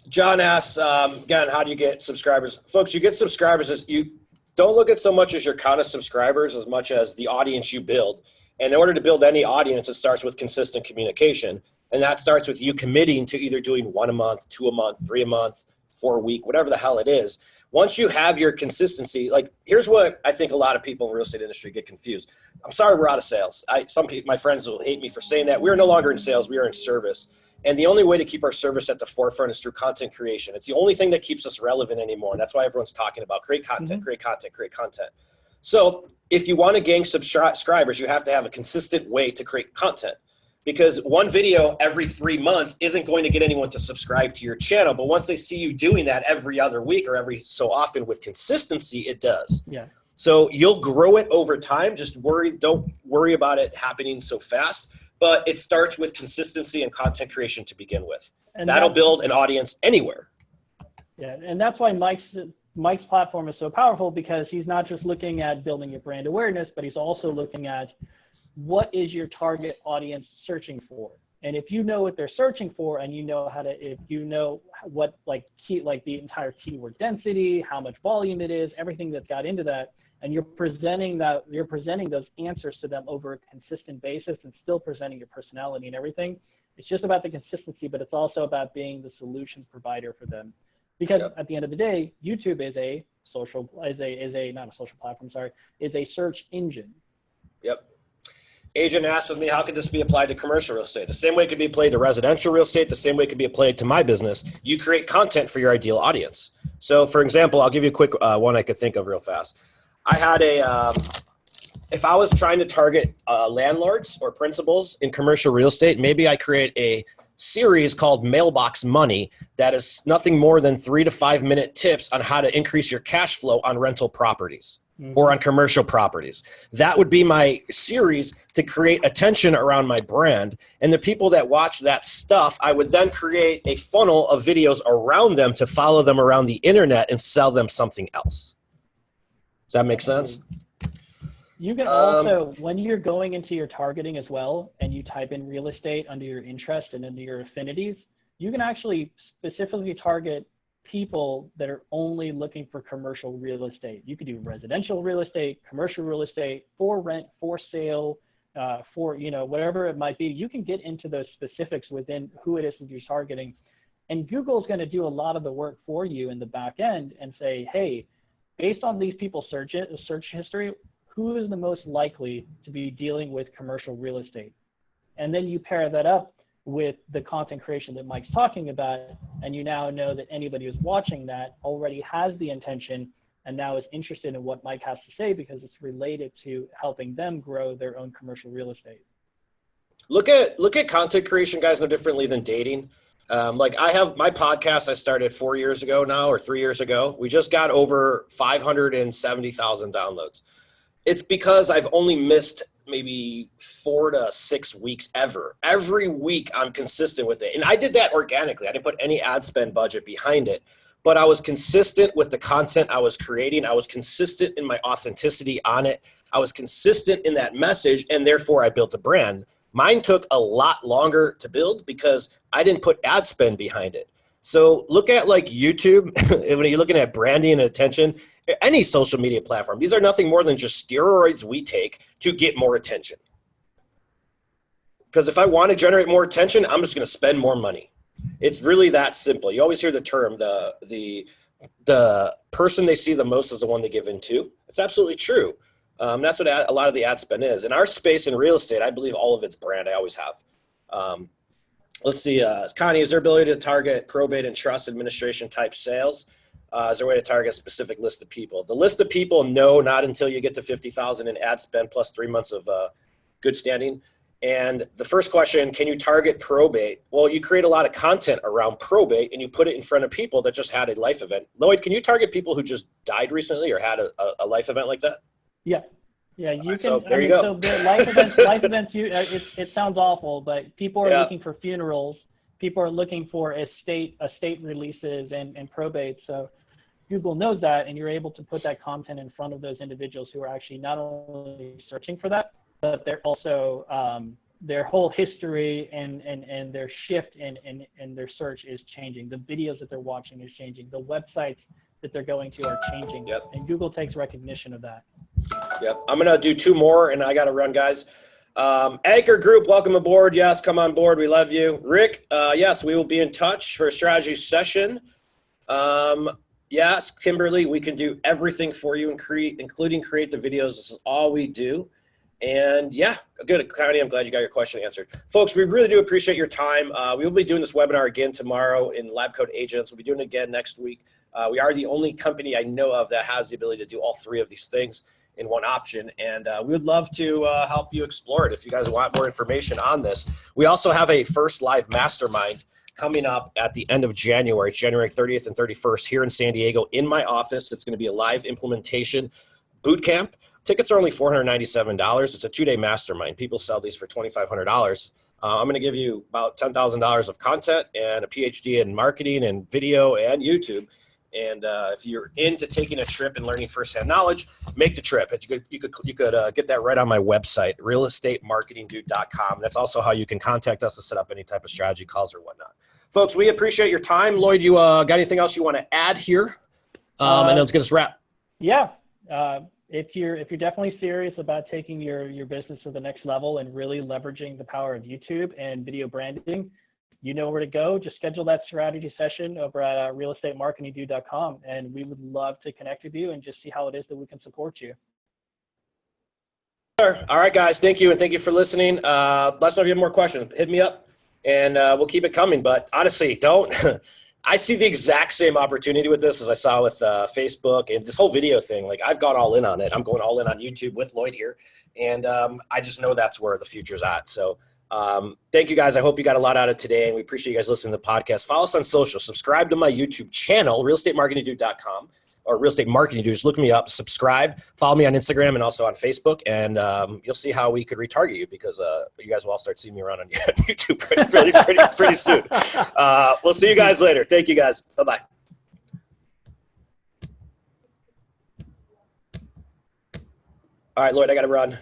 John asks, again, how do you get subscribers? Folks, you get subscribers as you don't look at so much as your count of subscribers as much as the audience you build. And in order to build any audience, it starts with consistent communication. And that starts with you committing to either doing 1 a month, 2 a month, 3 a month, 4 a week, whatever the hell it is. Once you have your consistency, like here's what I think a lot of people in the real estate industry get confused. I'm sorry, we're out of sales. Some people, my friends will hate me for saying that. We're no longer in sales, we are in service. And the only way to keep our service at the forefront is through content creation. It's the only thing that keeps us relevant anymore. And that's why everyone's talking about create content, create content, create content. So if you want to gain subscribers, you have to have a consistent way to create content. Because one video every 3 months isn't going to get anyone to subscribe to your channel. But once they see you doing that every other week or every so often with consistency, it does. Yeah. So you'll grow it over time. Just don't worry about it happening so fast. But it starts with consistency and content creation to begin with. And that'll build an audience anywhere. Yeah, and that's why Mike's platform is so powerful, because he's not just looking at building your brand awareness, but he's also looking at what is your target audience searching for. And if you know what they're searching for, and if you know what the entire keyword density, how much volume it is, everything that's got into that, and you're presenting those answers to them over a consistent basis and still presenting your personality and everything. It's just about the consistency, but it's also about being the solution provider for them. Because at the end of the day, YouTube is a search engine. Yep. Agent asked with me, how could this be applied to commercial real estate? The same way it could be applied to residential real estate, the same way it could be applied to my business. You create content for your ideal audience. So for example, I'll give you a quick one I could think of real fast. I had if I was trying to target landlords or principals in commercial real estate, maybe I create a series called Mailbox Money that is nothing more than 3 to 5 minute tips on how to increase your cash flow on rental properties. or on commercial properties. That would be my series to create attention around my brand. And the people that watch that stuff, I would then create a funnel of videos around them to follow them around the internet and sell them something else. Does that make sense? You can also, when you're going into your targeting as well, and you type in real estate under your interest and under your affinities, you can actually specifically target people that are only looking for commercial real estate. You could do residential real estate, commercial real estate, for rent, for sale, for, you know, whatever it might be. You can get into those specifics within who it is that you're targeting. And Google's going to do a lot of the work for you in the back end and say, hey, based on these people's search history, who is the most likely to be dealing with commercial real estate? And then you pair that up with the content creation that Mike's talking about, and you now know that anybody who's watching that already has the intention and now is interested in what Mike has to say because it's related to helping them grow their own commercial real estate. Look at content creation, guys, no differently than dating. Like I have my podcast I started 4 years ago now, or 3 years ago. We just got over 570,000 downloads. It's because I've only missed maybe 4 to 6 weeks ever. Every week I'm consistent with it. And I did that organically. I didn't put any ad spend budget behind it, but I was consistent with the content I was creating. I was consistent in my authenticity on it. I was consistent in that message, and therefore I built a brand. Mine took a lot longer to build because I didn't put ad spend behind it. So look at like YouTube, when you're looking at branding and attention, any social media platform, these are nothing more than just steroids we take to get more attention. Because if I want to generate more attention, I'm just going to spend more money. It's really that simple. You always hear the term, the person they see the most is the one they give in to. It's absolutely true. That's what a lot of the ad spend is. In our space in real estate, I believe all of it's brand. I always have. Let's see, Connie, is there ability to target probate and trust administration type sales? Is there a way to target a specific list of people? The list of people, no, not until you get to 50,000 in ad spend plus 3 months of good standing. And the first question, can you target probate? Well, you create a lot of content around probate and you put it in front of people that just had a life event. Lloyd, can you target people who just died recently or had a life event like that? Yeah. Yeah, you can. So there you go. So the life events, it sounds awful, but people are looking for funerals. People are looking for estate releases and probate. So Google knows that, and you're able to put that content in front of those individuals who are actually not only searching for that, but they're also their whole history and their shift in their search is changing. The videos that they're watching is changing. The websites that they're going to are changing. Yep. And Google takes recognition of that. Yep. I'm going to do 2 more, and I got to run, guys. Anchor Group, welcome aboard. Yes, come on board. We love you. Rick, yes, we will be in touch for a strategy session. Yes, Kimberly, we can do everything for you, including create the videos. This is all we do. And yeah, good, Connie, I'm glad you got your question answered. Folks, we really do appreciate your time. We will be doing this webinar again tomorrow in Lab Coat Agents. We'll be doing it again next week. We are the only company I know of that has the ability to do all 3 of these things in one option. And we would love to help you explore it if you guys want more information on this. We also have a first live mastermind coming up at the end of January. It's January 30th and 31st here in San Diego in my office. It's going to be a live implementation boot camp. Tickets are only $497. It's a 2-day mastermind. People sell these for $2,500. I'm going to give you about $10,000 of content and a PhD in marketing and video and YouTube. And if you're into taking a trip and learning firsthand knowledge, make the trip. You could get that right on my website, realestatemarketingdude.com. That's also how you can contact us to set up any type of strategy calls or whatnot. Folks, we appreciate your time. Lloyd, you got anything else you want to add here? And let's get us wrapped. Yeah. If you're definitely serious about taking your business to the next level and really leveraging the power of YouTube and video branding, you know where to go. Just schedule that strategy session over at realestatemarketingdude.com, and we would love to connect with you and just see how it is that we can support you. All right, guys. Thank you, and thank you for listening. Let us know if you have more questions. Hit me up, and we'll keep it coming. But honestly, don't. I see the exact same opportunity with this as I saw with Facebook and this whole video thing. Like, I've gone all in on it. I'm going all in on YouTube with Lloyd here, and I just know that's where the future's at. So thank you, guys. I hope you got a lot out of today, and we appreciate you guys listening to the podcast. Follow us on social. Subscribe to my YouTube channel, realestatemarketingdude.com. or real estate marketing you do, just look me up, subscribe, follow me on Instagram and also on Facebook, and you'll see how we could retarget you, because you guys will all start seeing me around on YouTube pretty soon. We'll see you guys later. Thank you guys. Bye-bye. All right, Lloyd, I got to run.